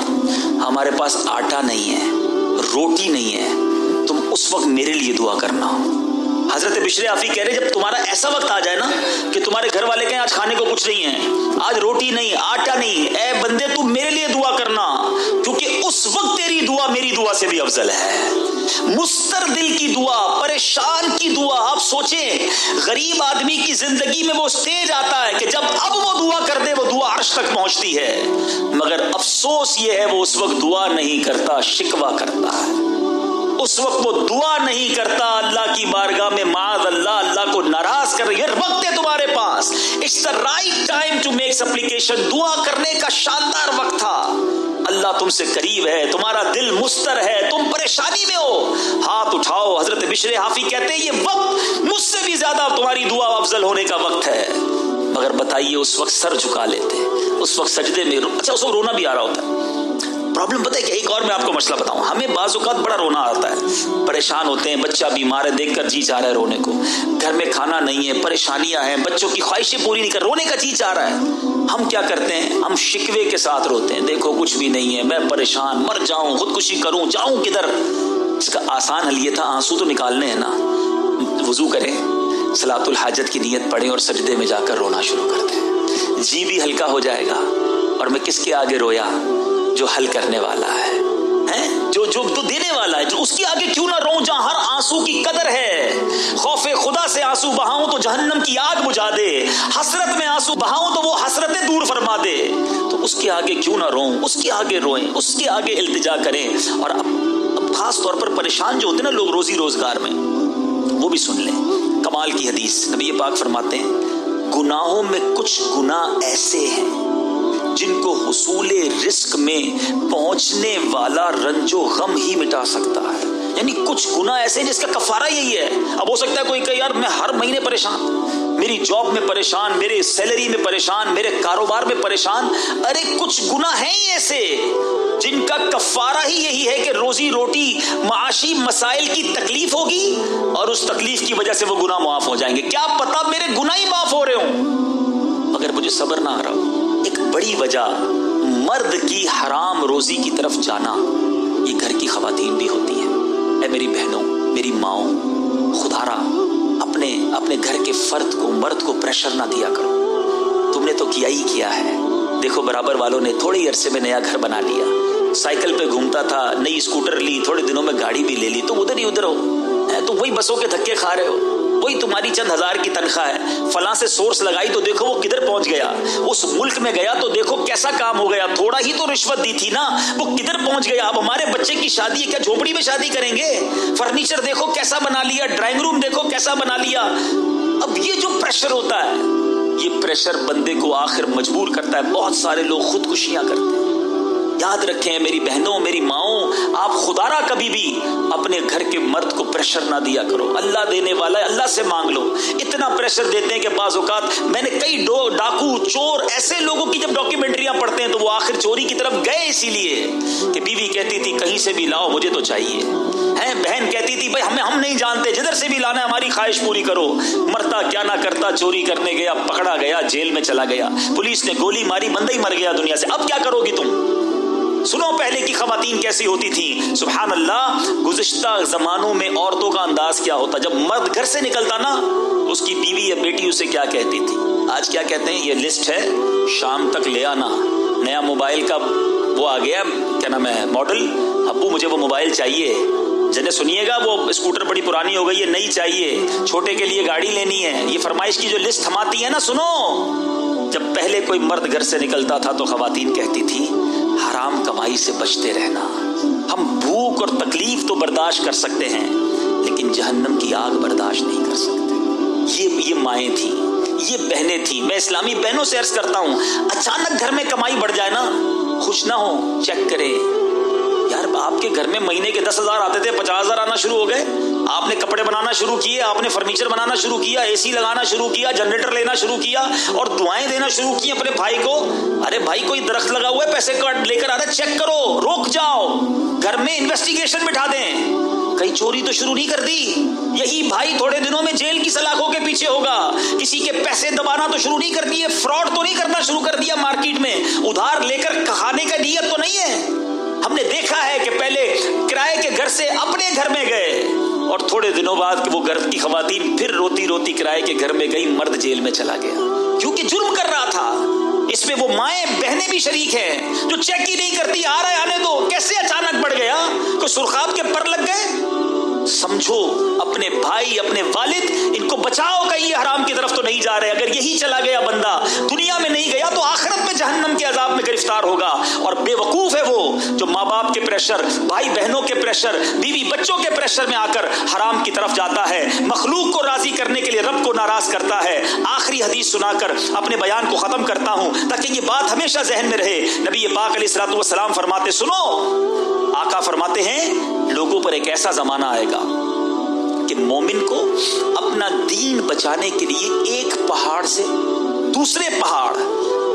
S1: ہمارے پاس آٹا نہیں ہے، روٹی نہیں ہے، تم اس وقت میرے لیے دعا کرنا. حضرت بشر حافی کہہ رہے جب تمہارا ایسا وقت آ جائے نا کہ تمہارے گھر والے کہیں آج کھانے کو کچھ نہیں ہے، آج روٹی نہیں، آٹا نہیں، اے بندے تم میرے لیے دعا کرنا، کیونکہ اس وقت تیری دعا میری دعا سے بھی افضل ہے. مستر دل کی دعا، پریشان کی دعا. آپ سوچیں غریب آدمی کی زندگی میں وہ اسٹیج آتا ہے کہ جب اب وہ دعا کر دے وہ دعا عرش تک پہنچتی ہے، مگر افسوس یہ ہے وہ اس وقت دعا نہیں کرتا، شکوہ کرتا ہے. اس وقت وہ دعا نہیں کرتا، اللہ کی بارگاہ میں معاذ اللہ کو ناراض کر رہی ہے. وقت ہے تمہارے پاس، it's the right time to make supplication. دعا کرنے کا شاندار وقت تھا. اللہ تم سے قریب ہے، تمہارا دل مستر ہے، تم پریشانی میں ہو، ہاتھ اٹھاؤ. حضرت بشر حافی کہتے ہیں یہ وقت مجھ سے بھی زیادہ تمہاری دعا افضل ہونے کا وقت ہے. مگر بتائیے اس وقت سر جھکا لیتے، اس وقت سجدے میں اچھا اس وقت رونا بھی آ رہا ہوتا ہے. پرابلم پتہ ہے کہ ایک اور میں آپ کو مسئلہ بتاؤں، ہمیں بعض اوقات بڑا رونا آتا ہے، پریشان ہوتے ہیں، بچہ بیمار ہے دیکھ کر جی چاہ رہا ہے رونے کو، گھر میں کھانا نہیں ہے، پریشانیاں ہیں، بچوں کی خواہشیں پوری نہیں کر، رونے کا جی چاہ رہا ہے. ہم کیا کرتے ہیں؟ ہم شکوے کے ساتھ روتے ہیں، دیکھو کچھ بھی نہیں ہے، میں پریشان، مر جاؤں، خودکشی کروں، جاؤں کدھر. اس کا آسان حل یہ تھا، آنسو تو نکالنے ہیں نا، وضو کریں، صلاۃ الحاجت کی نیت پڑھیں اور سجدے میں جا کر رونا شروع کر دیں. جی بھی ہلکا ہو جائے گا. اور میں کس کے آگے رویا؟ جو حل کرنے والا ہے، جو دینے والا ہے. جو اس کے آگے کیوں نہ روؤں جہاں ہر آنسو کی قدر ہے. خوف خدا سے آنسو بہاؤں تو جہنم کی آگ بجھا دے، حسرت میں آنسو بہاؤں تو وہ حسرتیں دور فرما دے. تو اس کے آگے کیوں نہ روؤں، اس کے آگے روئیں، اس کے آگے التجا کریں. اور اب خاص طور پر پریشان جو ہوتے ہیں نا لوگ روزی روزگار میں، وہ بھی سن لیں. کمال کی حدیث، نبی پاک فرماتے ہیں گناہوں میں کچھ گناہ ایسے ہیں جن کو حصول رزق میں پہنچنے والا رنجو غم ہی مٹا سکتا ہے. یعنی کچھ گناہ ایسے جس کا کفارہ یہی ہے. اب ہو سکتا ہے کوئی کہے یار میں ہر مہینے پریشان، میری جاب میں پریشان، میرے سیلری میں پریشان، میرے کاروبار میں پریشان. ارے کچھ گناہ ہیں ہی ایسے جن کا کفارہ ہی یہی ہے کہ روزی روٹی معاشی مسائل کی تکلیف ہوگی اور اس تکلیف کی وجہ سے وہ گناہ معاف ہو جائیں گے. کیا پتا میرے گناہ ہی معاف ہو رہے ہوں مگر مجھے صبر نہ آ رہا ہو. ایک بڑی وجہ مرد کی حرام روزی کی طرف جانا یہ گھر کی خواتین بھی ہوتی ہیں. اے میری بہنوں، میری ماؤں، خدا را اپنے گھر کے فرد کو، مرد کو پریشر نہ دیا کرو. تم نے تو کیا ہی کیا ہے. دیکھو برابر والوں نے تھوڑے ہی عرصے میں نیا گھر بنا لیا، سائیکل پہ گھومتا تھا، نئی اسکوٹر لی، تھوڑے دنوں میں گاڑی بھی لے لی. تم ادھر ہی ادھر ہو، تم وہی بسوں کے دھکے کھا رہے ہو. وہی تمہاری چند ہزار کی تنخواہ ہے، فلاں سے سورس لگائی تو دیکھو وہ کدھر پہنچ گیا. اس ملک میں گیا تو دیکھو کیسا کام ہو گیا. تھوڑا ہی تو رشوت دی تھی نا، وہ کدھر پہنچ گیا. اب ہمارے بچے کی شادی ہے، کیا جھوپڑی میں شادی کریں گے؟ فرنیچر دیکھو کیسا بنا لیا، ڈرائنگ روم دیکھو کیسا بنا لیا. اب یہ جو پریشر ہوتا ہے، یہ پریشر بندے کو آخر مجبور کرتا ہے. بہت سارے لوگ خودکشیاں کرتے ہیں. یاد رکھیں میری بہنوں، میری ماؤں، آپ خدا را کبھی بھی اپنے گھر کے مرد کو پریشر نہ دیا کرو. اللہ دینے والا ہے، اللہ سے مانگ لو. اتنا پریشر دیتے ہیں کہ بعض اوقات میں نے کئی ڈاکو، چور، ایسے لوگوں کی جب ڈاکیومنٹریاں پڑھتے ہیں تو وہ آخر چوری کی طرف گئے اسی لیے کہ بیوی کہتی تھی کہیں سے بھی لاؤ مجھے تو چاہیے. بہن کہتی تھی بھائی ہم نہیں جانتے، جدھر سے بھی لانا ہے ہماری خواہش پوری کرو. مرتا کیا نہ کرتا، چوری کرنے گیا، پکڑا گیا، جیل میں چلا گیا، پولیس نے گولی ماری، بندہ ہی مر گیا دنیا سے. اب کیا کرو گی تم؟ سنو پہلے کی خواتین کیسی ہوتی تھی. سبحان اللہ، گزشتہ زمانوں میں عورتوں کا انداز کیا ہوتا. جب مرد گھر سے نکلتا نا، اس کی بیوی یا بیٹی اسے کیا کہتی تھی. آج کیا کہتے ہیں؟ یہ لسٹ ہے، شام تک لے آنا. نیا موبائل کا وہ آ گیا، کیا نام ہے، ماڈل. ابو مجھے وہ موبائل چاہیے. جنہیں سنیے گا وہ اسکوٹر بڑی پرانی ہو گئی ہے، نئی چاہیے. چھوٹے کے لیے گاڑی لینی ہے. یہ فرمائش کی جو لسٹ ہم آتی ہے نا، سنو. جب پہلے کوئی مرد گھر سے نکلتا تھا تو خواتین کہتی تھی حرام کمائی سے بچتے رہنا. ہم بھوک اور تکلیف تو برداشت کر سکتے ہیں لیکن جہنم کی آگ برداشت نہیں کر سکتے. یہ مائیں تھیں، یہ بہنیں تھیں. میں اسلامی بہنوں سے عرض کرتا ہوں، اچانک گھر میں کمائی بڑھ جائے نا، خوش نہ ہو، چیک کرے. یار آپ کے گھر میں مہینے کے 10,000 آتے تھے، 50,000 آنا شروع ہو گئے. آپ نے کپڑے بنانا شروع کیے، آپ نے فرنیچر بنانا شروع کیا، اے سی لگانا شروع کیا، جنریٹر لینا شروع کیا اور دعائیں دینا شروع کی اپنے بھائی کو. ارے بھائی کوئی درخت لگا ہوا ہے، پیسے کاٹ لے کر آ رہا ہے، چیک کرو، روک جاؤ. گھر میں انویسٹیگیشن بٹھا دیں. کہیں چوری تو شروع نہیں کر دی. یہی بھائی تھوڑے دنوں میں جیل کی سلاخوں کے پیچھے ہوگا. کسی کے پیسے دبانا تو شروع نہیں کر دیے، فراڈ تو نہیں کرنا شروع کر دیا مارکیٹ میں. ادھار لے کر کھانے کا نیت تو نہیں ہے. ہم نے دیکھا ہے کہ پہلے کرائے کے گھر سے اپنے گھر میں گئے اور تھوڑے دنوں بعد کہ وہ گھر کی خواتین پھر روتی روتی کرائے کے گھر میں گئی، مرد جیل میں چلا گیا کیونکہ جرم کر رہا تھا. اس میں وہ مائیں بہنیں بھی شریک ہیں جو چیک ہی نہیں کرتی. آ رہا ہے آنے دو. کیسے اچانک بڑھ گیا؟ کوئی سرخاب کے پر لگ گئے؟ سمجھو اپنے بھائی، اپنے والد، ان کو بچاؤ، کہیں یہ حرام کی طرف تو نہیں جا رہے. اگر یہی چلا گیا بندہ، دنیا میں نہیں گیا تو آخرت میں جہنم کے عذاب میں گرفتار ہوگا. اور بے وقوف ہے وہ جو ماں باپ کے پریشر، بھائی بہنوں کے پریشر، بیوی بچوں کے پریشر میں آ کر حرام کی طرف جاتا ہے. مخلوق کو راضی کرنے کے لیے رب کو ناراض کرتا ہے. آخری حدیث سنا کر اپنے بیان کو ختم کرتا ہوں تاکہ یہ بات ہمیشہ ذہن میں رہے. نبی پاک علیہ الصلوۃ والسلام فرماتے، سنو، آقا فرماتے ہیں لوگوں پر ایک ایسا زمانہ آئے گا کہ مومن کو اپنا دین بچانے کے لیے ایک پہاڑ سے دوسرے پہاڑ،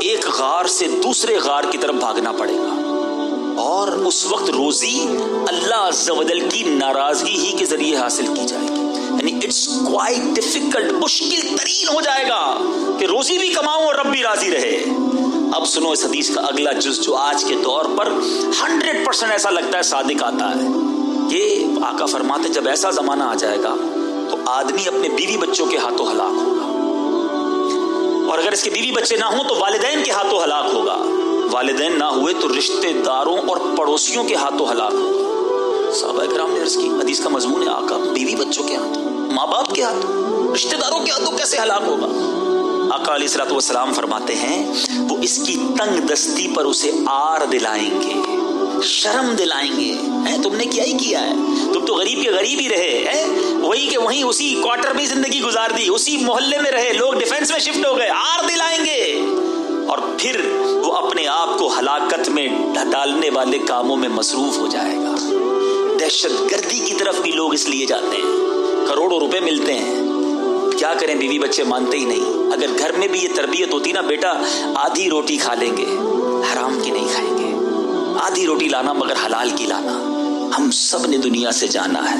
S1: ایک غار سے دوسرے غار کی طرف بھاگنا پڑے گا. اور اس وقت روزی اللہ عز و جل کی ناراضگی ہی کے ذریعے حاصل کی جائے گی. یعنی اٹس کوائٹ ڈیفیکلٹ، مشکل ترین ہو جائے گا کہ روزی بھی کماؤں اور رب بھی راضی رہے. اب سنو اس حدیث کا اگلا جز جو آج کے دور پر 100% ایسا لگتا ہے صادق آتا ہے. یہ آقا فرماتے جب ایسا زمانہ آ جائے گا تو آدمی اپنے بیوی بچوں کے ہاتھوں ہلاک ہوگا، اور اگر اس کے بیوی بچے نہ ہوں تو والدین کے ہاتھوں ہلاک ہوگا. والدین نہ ہوئے تو رشتہ داروں اور پڑوسیوں کے ہاتھوں ہلاک ہوگا. صحابہ کرام نے عرض کی حدیث کا مضمون ہے آقا بیوی بچوں کے ہاتھوں، ماں باپ کے ہاتھوں، رشتہ داروں کے ہاتھوں کیسے ہلاک ہوگا؟ آقا علیہ الصلوۃ والسلام فرماتے ہیں وہ اس کی تنگ دستی پر اسے آر دلائیں گے، شرم دلائیں گے. تم نے کیا ہی کیا ہے، تم تو غریب کے غریب ہی رہے، وہی کہ وہیں اسی کوارٹر میں زندگی گزار دی، اسی محلے میں رہے، لوگ ڈیفینس میں شفٹ ہو گئے. آر دلائیں گے. اور پھر وہ اپنے آپ کو ہلاکت میں ڈالنے والے کاموں میں مصروف ہو جائے گا۔ دہشت گردی کی طرف بھی لوگ اس لیے جاتے ہیں، کروڑوں روپے ملتے ہیں، کیا کریں بیوی بچے مانتے ہی نہیں۔ اگر گھر میں بھی یہ تربیت ہوتی نا، بیٹا آدھی روٹی کھا لیں گے، حرام کی نہیں کھائیں گے، آدھی روٹی لانا مگر حلال کی لانا۔ ہم سب نے دنیا سے جانا ہے،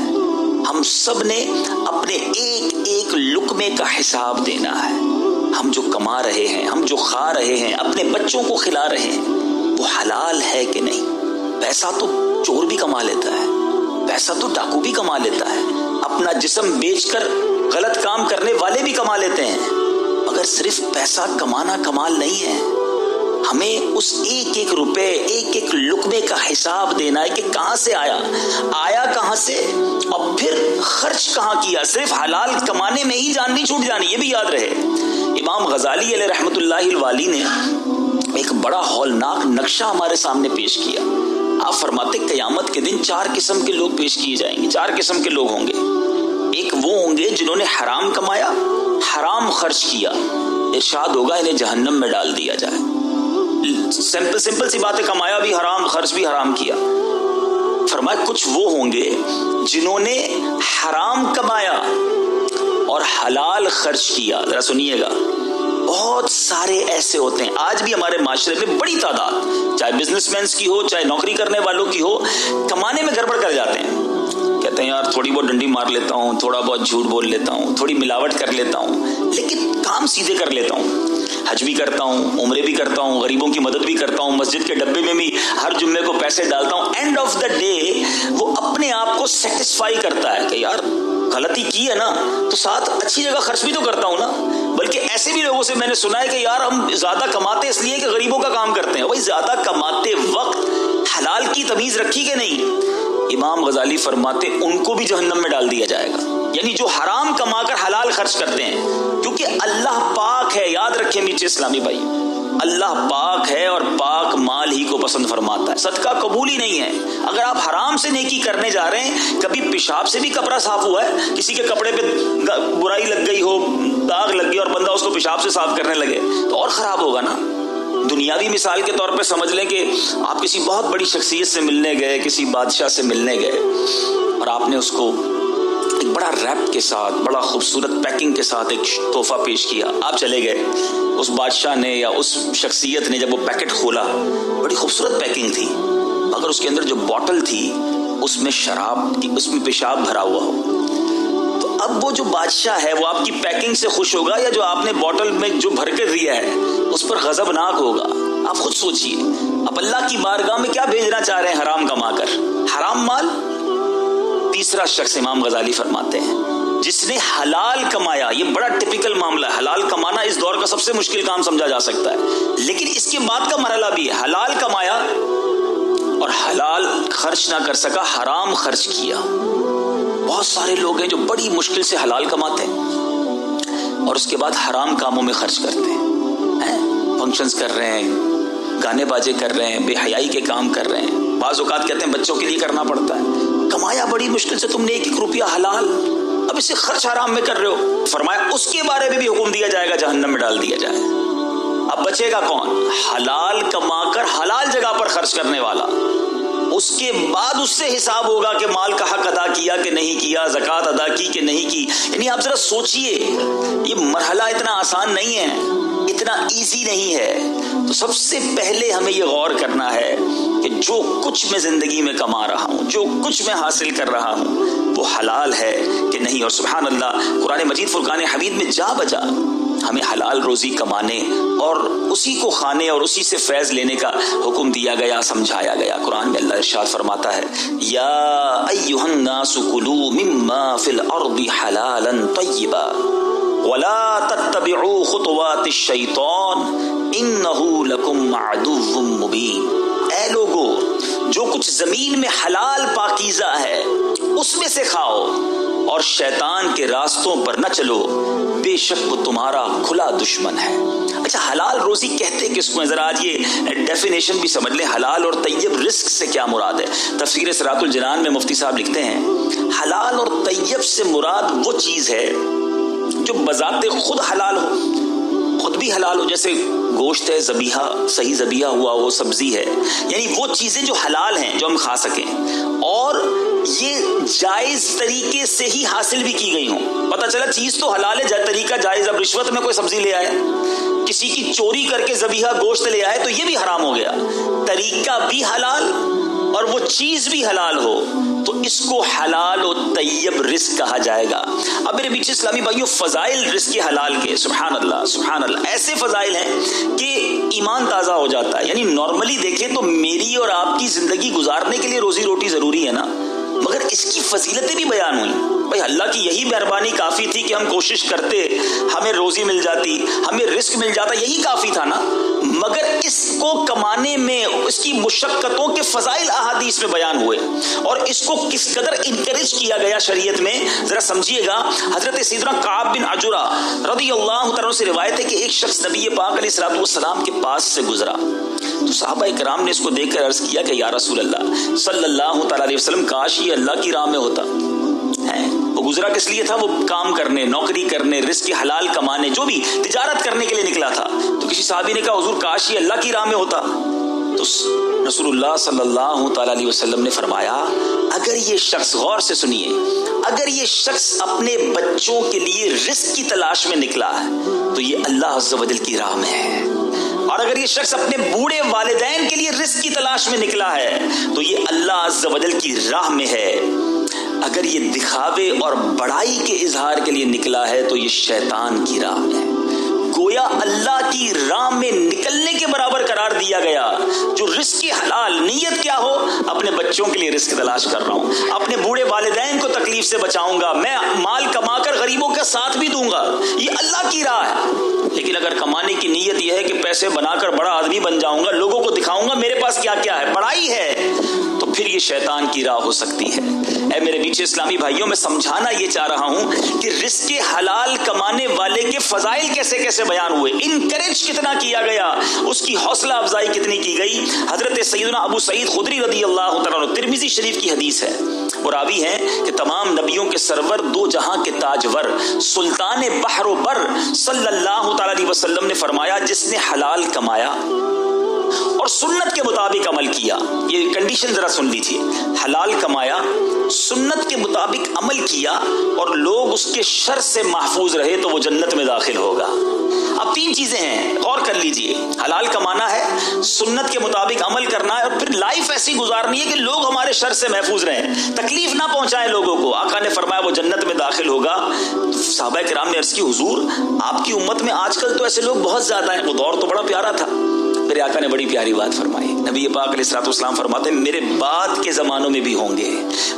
S1: ہم سب نے اپنے ایک ایک لقمے کا حساب دینا ہے۔ ہم جو کما رہے ہیں، ہم جو کھا رہے ہیں، اپنے بچوں کو کھلا رہے ہیں، وہ حلال ہے کہ نہیں؟ پیسہ تو چور بھی کما لیتا ہے، پیسہ تو ڈاکو بھی کما لیتا ہے، اپنا جسم بیچ کر غلط کام کرنے والے بھی کما لیتے ہیں، مگر صرف پیسہ کمانا کمال نہیں ہے۔ ہمیں اس ایک ایک روپے، ایک ایک لقمے کا حساب دینا ہے کہ کہاں سے آیا کہاں سے، اور پھر خرچ کہاں کیا۔ صرف حلال کمانے میں ہی جان نہیں چھوٹ جانی، یہ بھی یاد رہے۔ امام غزالی علیہ رحمۃ اللہ الوالی نے ایک بڑا ہولناک نقشہ ہمارے سامنے پیش کیا۔ آپ فرماتے قیامت کے دن 4 قسم کے لوگ پیش کیے جائیں گے، 4 قسم کے لوگ ہوں گے۔ ایک وہ ہوں گے جنہوں نے حرام کمایا، حرام خرچ کیا، ارشاد ہوگا انہیں جہنم میں ڈال دیا جائے۔ سمپل سی باتیں، کمایا بھی حرام، خرچ بھی حرام کیا۔ فرمایا کچھ وہ ہوں گے جنہوں نے حرام کمایا اور حلال خرچ کیا۔ ذرا سنیے گا، بہت سارے ایسے ہوتے ہیں آج بھی ہمارے معاشرے میں، بڑی تعداد، چاہے بزنس مینس کی ہو، چاہے نوکری کرنے والوں کی ہو، کمانے میں گڑبڑ کر جاتے ہیں۔ کہتے ہیں یار تھوڑی بہت ڈنڈی مار لیتا ہوں، تھوڑا بہت جھوٹ بول لیتا ہوں، تھوڑی ملاوٹ کر لیتا ہوں، لیکن کام سیدھے کر لیتا ہوں، حج بھی کرتا ہوں، عمرے بھی کرتا ہوں، غریبوں کی مدد بھی کرتا ہوں، مسجد کے ڈبے میں بھی ہر جمعے کو پیسے ڈالتا ہوں۔ اینڈ آف دا ڈے وہ اپنے آپ کو سیٹسفائی کرتا ہے کہ یار غلطی کی ہے نا تو ساتھ اچھی جگہ خرچ بھی تو کرتا ہوں نا۔ بلکہ ایسے بھی لوگوں سے میں نے سنا ہے کہ یار ہم زیادہ کماتے اس لیے کہ غریبوں کا کام کرتے ہیں۔ وہی زیادہ کماتے وقت حلال کی تمیز رکھی کہ نہیں؟ امام غزالی فرماتے ان کو بھی جہنم میں ڈال دیا جائے گا، یعنی جو حرام کما کر حلال خرچ کرتے ہیں، کیونکہ اللہ پاک ہے۔ یاد رکھیں میٹھے اسلامی بھائی، اللہ پاک ہے اور پاک مال ہی کو پسند فرماتا ہے، صدقہ قبول ہی نہیں ہے۔ اگر آپ حرام سے نیکی کرنے جا رہے ہیں، کبھی پیشاب سے بھی کپڑا صاف ہوا ہے؟ کسی کے کپڑے پہ برائی لگ گئی ہو، داغ لگ گئی اور بندہ اس کو پیشاب سے صاف کرنے لگے تو اور خراب ہوگا نا۔ دنیاوی مثال کے طور پہ سمجھ لیں کہ آپ کسی بہت بڑی شخصیت سے ملنے گئے، کسی بادشاہ سے ملنے گئے، اور آپ نے اس کو ایک بڑا ریپ کے ساتھ، بڑا خوبصورت پیکنگ کے ساتھ ایک تحفہ پیش کیا۔ آپ چلے گئے، اس بادشاہ نے یا اس شخصیت نے جب وہ پیکٹ کھولا، بڑی خوبصورت پیکنگ تھی، مگر اس کے اندر جو بوٹل تھی اس میں شراب کی، اس میں پیشاب بھرا ہوا ہو، تو اب وہ جو بادشاہ ہے وہ آپ کی پیکنگ سے خوش ہوگا یا جو آپ نے بوٹل میں جو بھر کے دیا ہے اس پر غضبناک ہوگا؟ آپ خود سوچئے۔ اب اللہ کی بارگاہ میں کیا بھیجنا چاہ رہے ہیں حرام کما کر؟ حرام مال۔ تیسرا شخص امام غزالی فرماتے ہیں جس نے حلال کمایا، یہ بڑا ٹپیکل معاملہ ہے، حلال کمانا اس دور کا سب سے مشکل کام سمجھا جا سکتا ہے، لیکن اس کے بعد کا مرحلہ بھی ہے، حلال کمایا اور حلال خرچ نہ کر سکا، حرام خرچ کیا۔ بہت سارے لوگ ہیں جو بڑی مشکل سے حلال کماتے ہیں اور اس کے بعد حرام کاموں میں خرچ کرتے ہیں، فنکشنز کر رہے ہیں، گانے باجے کر رہے ہیں، بے حیائی کے کام کر رہے ہیں، بعض اوقات کہتے ہیں بچوں کے لیے کرنا پڑتا ہے۔ کمایا بڑی مشکل سے تم نے 1 روپیہ حلال، اب اسے خرچ حرام میں کر رہے ہو۔ فرمایا اس کے بارے میں بھی حکم دیا جائے گا جہنم میں ڈال دیا جائے۔ اب بچے گا کون؟ حلال کما کر حلال جگہ پر خرچ کرنے والا۔ اس کے بعد اس سے حساب ہوگا کہ مال کا حق ادا کیا کہ نہیں کیا، زکوٰۃ ادا کی کہ نہیں کی۔ یعنی آپ ذرا سوچئے، یہ مرحلہ اتنا آسان نہیں ہے، اتنا ایزی نہیں ہے۔ تو سب سے پہلے ہمیں یہ غور کرنا ہے کہ جو کچھ میں زندگی میں کما رہا ہوں، جو کچھ میں حاصل کر رہا ہوں، وہ حلال ہے کہ نہیں۔ اور سبحان اللہ، قرآن مجید فرقان حمید میں جا بجا ہمیں حلال روزی کمانے اور اسی کو کھانے اور اسی سے فیض لینے کا حکم دیا گیا، سمجھایا گیا۔ قرآن میں اللہ ارشاد فرماتا ہے، یا ایھا الناس کلوا مما فی الارض حلالا طیبا ولا تتبعوا خطوات الشیطان انہ لکم عدو مبین۔ اے لوگو، جو کچھ زمین میں حلال پاکیزہ ہے اس میں سے کھاؤ اور شیطان کے راستوں پر نہ چلو، بے شک وہ تمہارا کھلا دشمن ہے۔ اچھا، حلال روزی کہتے کس کو ہیں؟ ذرا آج یہ ڈیفینیشن بھی سمجھ لیں، حلال اور طیب رزق سے کیا مراد ہے۔ تفسیر صراط الجنان میں مفتی صاحب لکھتے ہیں، حلال اور طیب سے مراد وہ چیز ہے جو بذات خود حلال ہو، خود بھی حلال ہو، جیسے گوشت ہے، ذبیحہ، صحیح ذبیحہ ہوا وہ سبزی ہے، یعنی وہ چیزیں جو حلال ہیں جو ہم کھا سکیں اور یہ جائز طریقے سے ہی حاصل بھی کی گئی ہوں. پتہ چلا چیز تو حلال ہے، طریقہ جائز. اب رشوت میں کوئی سبزی لے آئے، کسی کی چوری کر کے ذبیحہ گوشت لے آئے تو یہ بھی حرام ہو گیا. طریقہ بھی حلال اور وہ چیز بھی حلال ہو تو اس کو حلال و طیب رزق کہا جائے گا. اب میرے بیچ اسلامی بھائیوں، فضائل رزق حلال کے سبحان اللہ سبحان اللہ، ایسے فضائل ہیں کہ ایمان تازہ ہو جاتا ہے. یعنی نارملی دیکھیں تو میری اور آپ کی زندگی گزارنے کے لیے روزی روٹی ضروری ہے نا، مگر اس کی فضیلتیں بھی بیان ہوئی. بھائی اللہ کی یہی مہربانی کافی تھی کہ ہم کوشش کرتے، ہمیں روزی مل جاتی، ہمیں رزق مل جاتا، یہی کافی تھا نا. مگر اس کو کمانے میں اس کی مشقتوں کے فضائل احادیث میں بیان ہوئے اور اس کو کس قدر انکریج کیا گیا شریعت میں، ذرا سمجھیے گا. حضرت سیدنا کعب بن عجرہ رضی اللہ تعالیٰ سے روایت ہے کہ ایک شخص نبی پاک علیہ الصلوۃ والسلام کے پاس سے گزرا تو صحابہ کرام نے اس کو دیکھ کر عرض کیا کہ یا رسول اللہ صلی اللہ تعالیٰ علیہ وسلم، کاش یہ اللہ کی راہ میں ہوتا. وہ گزرا کس لیے تھا؟ وہ کام کرنے، نوکری کرنے، رزق حلال کمانے، جو بھی تجارت کرنے کے لیے نکلا تھا. تو کسی صحابی نے کہا حضور کاش یہ اللہ کی راہ میں ہوتا. تو رسول اللہ صلی اللہ تعالیٰ علیہ وسلم نے فرمایا اگر یہ شخص، غور سے سنیے، اگر یہ شخص اپنے بچوں کے لیے رزق کی تلاش میں نکلا ہے تو یہ اللہ عز و جل کی راہ میں ہے، اور اگر یہ شخص اپنے بوڑھے والدین کے لیے رزق کی تلاش میں نکلا ہے تو یہ اللہ عز و جل کی راہ میں ہے. اگر یہ دکھاوے اور بڑائی کے اظہار کے لیے نکلا ہے تو یہ شیطان کی راہ میں ہے. گویا اللہ کی راہ میں نکلنے کے برابر قرار دیا گیا. جو رزق حلال، نیت کیا ہو؟ اپنے بچوں کے لیے رزق تلاش کر رہا ہوں، اپنے بوڑھے والدین کو تکلیف سے بچاؤں گا، میں مال کما کر غریبوں کا ساتھ بھی دوں گا، یہ اللہ کی راہ ہے. لیکن اگر کمانے کی نیت یہ ہے کہ پیسے بنا کر بڑا آدمی بن جاؤں گا، لوگوں کو دکھاؤں گا میرے پاس کیا کیا ہے، بڑائی ہے، تو پھر یہ شیطان کی راہ ہو سکتی ہے. اے میرے بیچے اسلامی بھائیوں، میں سمجھانا یہ چاہ رہا ہوں کہ رزق حلال کمانے والے کے فضائل کیسے کیسے بیان ہوئے، انکریج کتنا کیا گیا، اس کی حوصلہ افزائی کتنی کی گئی. حضرت سیدنا ابو سعید خدری رضی اللہ تعالیٰ عنہ، ترمذی شریف کی حدیث ہے، اور راوی ہیں کہ تمام نبیوں کے سرور، دو جہاں کے تاجور، سلطان بحر و بر صلی اللہ تعالیٰ علیہ وسلم نے فرمایا جس نے حلال کمایا اور سنت کے مطابق عمل کیا، یہ کنڈیشن ذرا سن لیجیے، حلال کمایا، سنت کے مطابق عمل کیا اور لوگ اس کے شر سے محفوظ رہے تو وہ جنت میں داخل ہوگا. اب تین چیزیں ہیں، غور کر لیجئے، حلال کمانا ہے، سنت کے مطابق عمل کرنا ہے، اور پھر لائف ایسی گزارنی ہے کہ لوگ ہمارے شر سے محفوظ رہیں، تکلیف نہ پہنچائیں لوگوں کو. آقا نے فرمایا وہ جنت میں داخل ہوگا. صحابہ کرام نے عرض کی حضور آپ کی امت میں آج کل تو ایسے لوگ بہت زیادہ ہیں. وہ دور تو بڑا پیارا تھا. میرے آقا نے بڑی پیاری بات فرمائی. نبی پاک علیہ الصلوۃ والسلام فرماتے ہیں میرے بعد کے زمانوں میں بھی ہوں گے،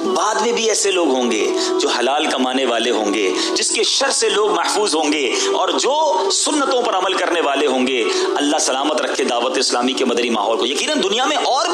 S1: بعد میں بھی ایسے لوگ ہوں گے جو حلال کمانے والے ہوں گے، جس کے شر سے لوگ محفوظ ہوں گے، اور جو سنتوں پر عمل کرنے والے ہوں گے. اللہ سلامت رکھے دعوت اسلامی کے مدنی ماحول کو. یقیناً دنیا میں اور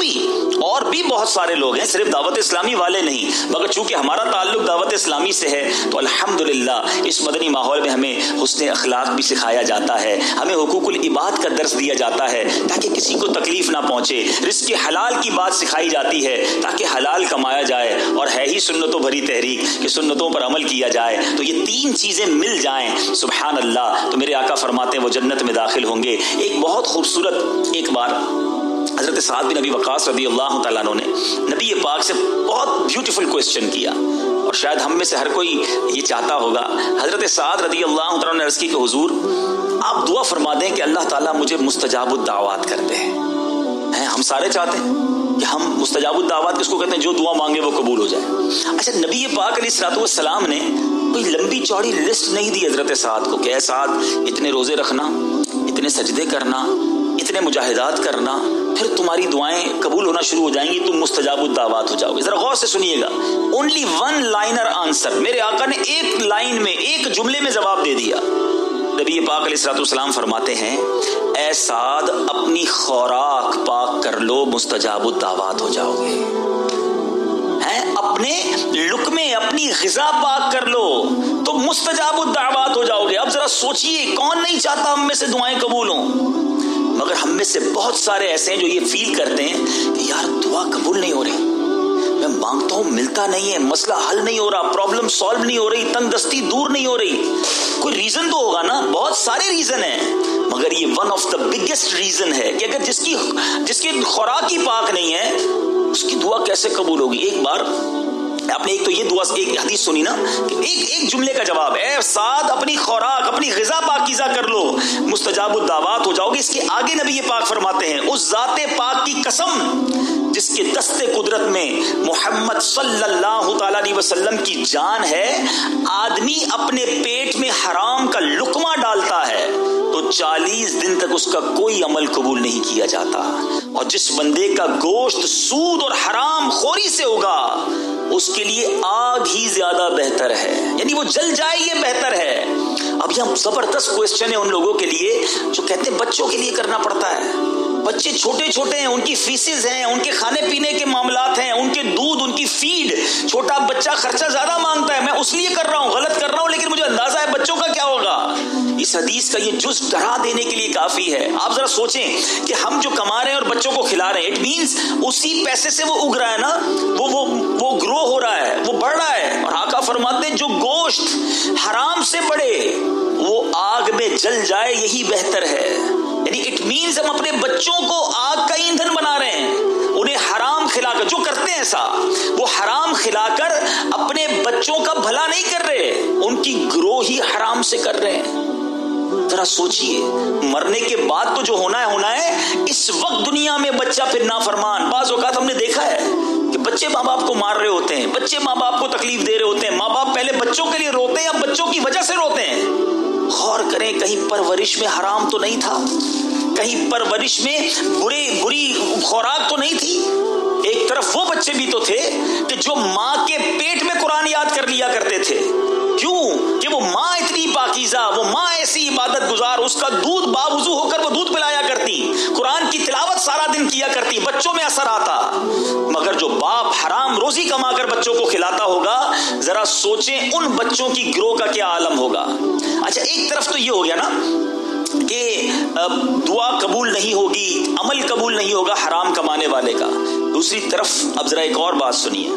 S1: بھی بہت سارے لوگ ہیں، صرف دعوت اسلامی والے نہیں، مگر چونکہ ہمارا تعلق دعوت اسلامی سے ہے تو الحمدللہ اس مدنی ماحول میں ہمیں حسن اخلاق بھی سکھایا جاتا ہے، ہمیں حقوق العباد کا درس دیا جاتا ہے تاکہ کسی کو تکلیف نہ پہنچے. رزق حلال کی بات سکھائی جاتی ہے تاکہ حلال کمایا جائے، اور ہے ہی سنتوں بھری تحریک کہ سنتوں پر عمل کیا جائے. تو یہ تین چیزیں مل جائیں سبحان اللہ تو میرے آقا فرماتے ہیں وہ جنت میں داخل ہوں گے. ایک بہت خوبصورت، ایک بار حضرت سعد بن ابی وقاص رضی اللہ تعالیٰ عنہ نے نبی پاک سے بہت بیوٹیفل کوسچن کیا، اور شاید ہم میں سے ہر کوئی یہ چاہتا ہوگا. حضرت سعد رضی اللہ تعالیٰ نے عرض کی کہ حضور آپ دعا فرما دیں کہ اللہ تعالیٰ مجھے مستجاب الدعوات کر دے. ہم سارے چاہتے ہیں کہ ہم مستجاب الدعوات کس کو کہتے ہیں؟ جو دعا مانگے وہ قبول ہو جائے. اچھا نبی پاک علیہ الصلوۃ والسلام نے کوئی لمبی چوڑی لسٹ نہیں دی حضرت سعد کو کہ اے سعد اتنے روزے رکھنا، اتنے سجدے کرنا، اتنے مجاہدات کرنا، پھر تمہاری دعائیں قبول ہونا شروع ہو جائیں گی، تم مستجاب الدعوات ہو جاؤ گے. ذرا غور سے سنیے گا، اونلی ون لائنر آنسر. میرے آقا نے ایک لائن میں، ایک جملے میں جواب دے دیا. نبی پاک علیہ الصلوۃ والسلام فرماتے ہیں اے سعد اپنی خوراک پاک کر لو، مستجاب الدعوات ہو جاؤ گے. اپنے لقمے، اپنی غذا پاک کر لو تو مستجاب الدعوات ہو جاؤ گے. اب ذرا سوچئے کون نہیں چاہتا ہم میں سے دعائیں قبول ہوں، مگر ہم میں سے بہت سارے ایسے ہیں جو یہ فیل کرتے ہیں کہ یار دعا قبول نہیں ہو رہی، میں مانگتا ہوں کیوں ملتا نہیں ہے؟ مسئلہ حل نہیں ہو رہا، پرابلم سالو نہیں ہو رہی، تنگ دستی دور نہیں ہو رہی. کوئی ریزن تو ہوگا نا، بہت سارے ریزن ہیں، مگر یہ one of the biggest reason ہے کہ اگر جس کی خوراک ہی پاک نہیں ہے اس کی دعا کیسے قبول ہوگی؟ ایک بار آپ نے ایک تو یہ دعا، ایک حدیث سنی نا کہ ایک جملے کا جواب، اے سعد اپنی خوراک اپنی غذا پاکیزہ کر لو، مستجاب الدعوات ہو جاؤ گے. اس کے آگے نبی یہ پاک فرماتے ہیں، اس ذات پاک کی قسم جس کے دست قدرت میں محمد صلی اللہ تعالی علیہ وسلم کی جان ہے، آدمی اپنے پیٹ میں حرام کا لقمہ ڈالتا ہے تو 40 دن تک اس کا کوئی عمل قبول نہیں کیا جاتا. اور جس بندے کا گوشت سود اور حرام خوری سے ہوگا اس کے لیے آگ ہی زیادہ بہتر ہے، یعنی وہ جل جائے یہ بہتر ہے. اب یہ زبردست کوسچن ہے ان لوگوں کے لیے جو کہتے ہیں بچوں کے لیے کرنا پڑتا ہے. بچے چھوٹے چھوٹے ہیں، ان کی فیسز ہیں، ان کے کھانے پینے کے معاملات ہیں، ان کے دودھ، ان کی فیڈ. چھوٹا بچہ خرچہ زیادہ مانگتا ہے، میں اس لیے کر رہا ہوں، غلط کر رہا ہوں، لیکن مجھے اندازہ ہے بچوں کا کیا ہوگا. اس حدیث کا یہ جز ڈرا دینے کے لیے کافی ہے. آپ ذرا سوچیں کہ ہم جو کما رہے ہیں اور بچوں کو کھلا رہے ہیں، اٹ مینس اسی پیسے سے وہ اگ رہا ہے نا، وہ گرو ہو رہا ہے، وہ بڑھ رہا ہے. اور آقا فرماتے ہیں جو گوشت حرام سے بڑھے وہ آگ میں جل جائے یہی بہتر ہے. یعنی اٹ مینز ہم اپنے بچوں کو آگ کا ایندھن بنا رہے ہیں، انہیں حرام کھلا کر. جو کرتے ہیں ایسا وہ حرام کھلا کر اپنے بچوں کا بھلا نہیں کر رہے، ان کی گرو ہی حرام سے کر رہے ہیں. ذرا سوچئے، مرنے کے بعد تو جو ہونا ہے. اس وقت دنیا میں بچہ پھر نافرمان. بعض اوقات ہم نے دیکھا ہے کہ بچے ماں باپ کو مار رہے ہوتے ہیں، بچے ماں باپ کو تکلیف دے رہے ہوتے ہیں، ماں باپ پہلے بچوں کے لیے روتے ہیں یا بچوں کی وجہ سے روتے ہیں. غور کریں کہیں پرورش میں حرام تو نہیں تھا، کہیں پرورش میں بری خوراک تو نہیں تھی. ایک طرف وہ بچے بھی تو تھے کہ جو ماں کے پیٹ میں قرآن یاد کر لیا کرتے تھے. کیوں؟ کہ وہ ماں اتنی پاکیزہ، وہ ماں ایسی عبادت گزار، اس کا دودھ باوضو ہو کر وہ دودھ پلایا کرتی، قرآن کی تلاوت سارا دن کیا کرتی، بچوں میں اثر آتا. مگر جو باپ حرام روزی کما کر بچوں کو کھلاتا ہوگا، ذرا سوچیں ان بچوں کی گروہ کا کیا عالم ہوگا. اچھا، ایک طرف تو یہ ہو گیا نا کہ دعا قبول نہیں ہوگی، عمل قبول نہیں ہوگا حرام کمانے والے کا. دوسری طرف اب ذرا ایک اور بات سنیے.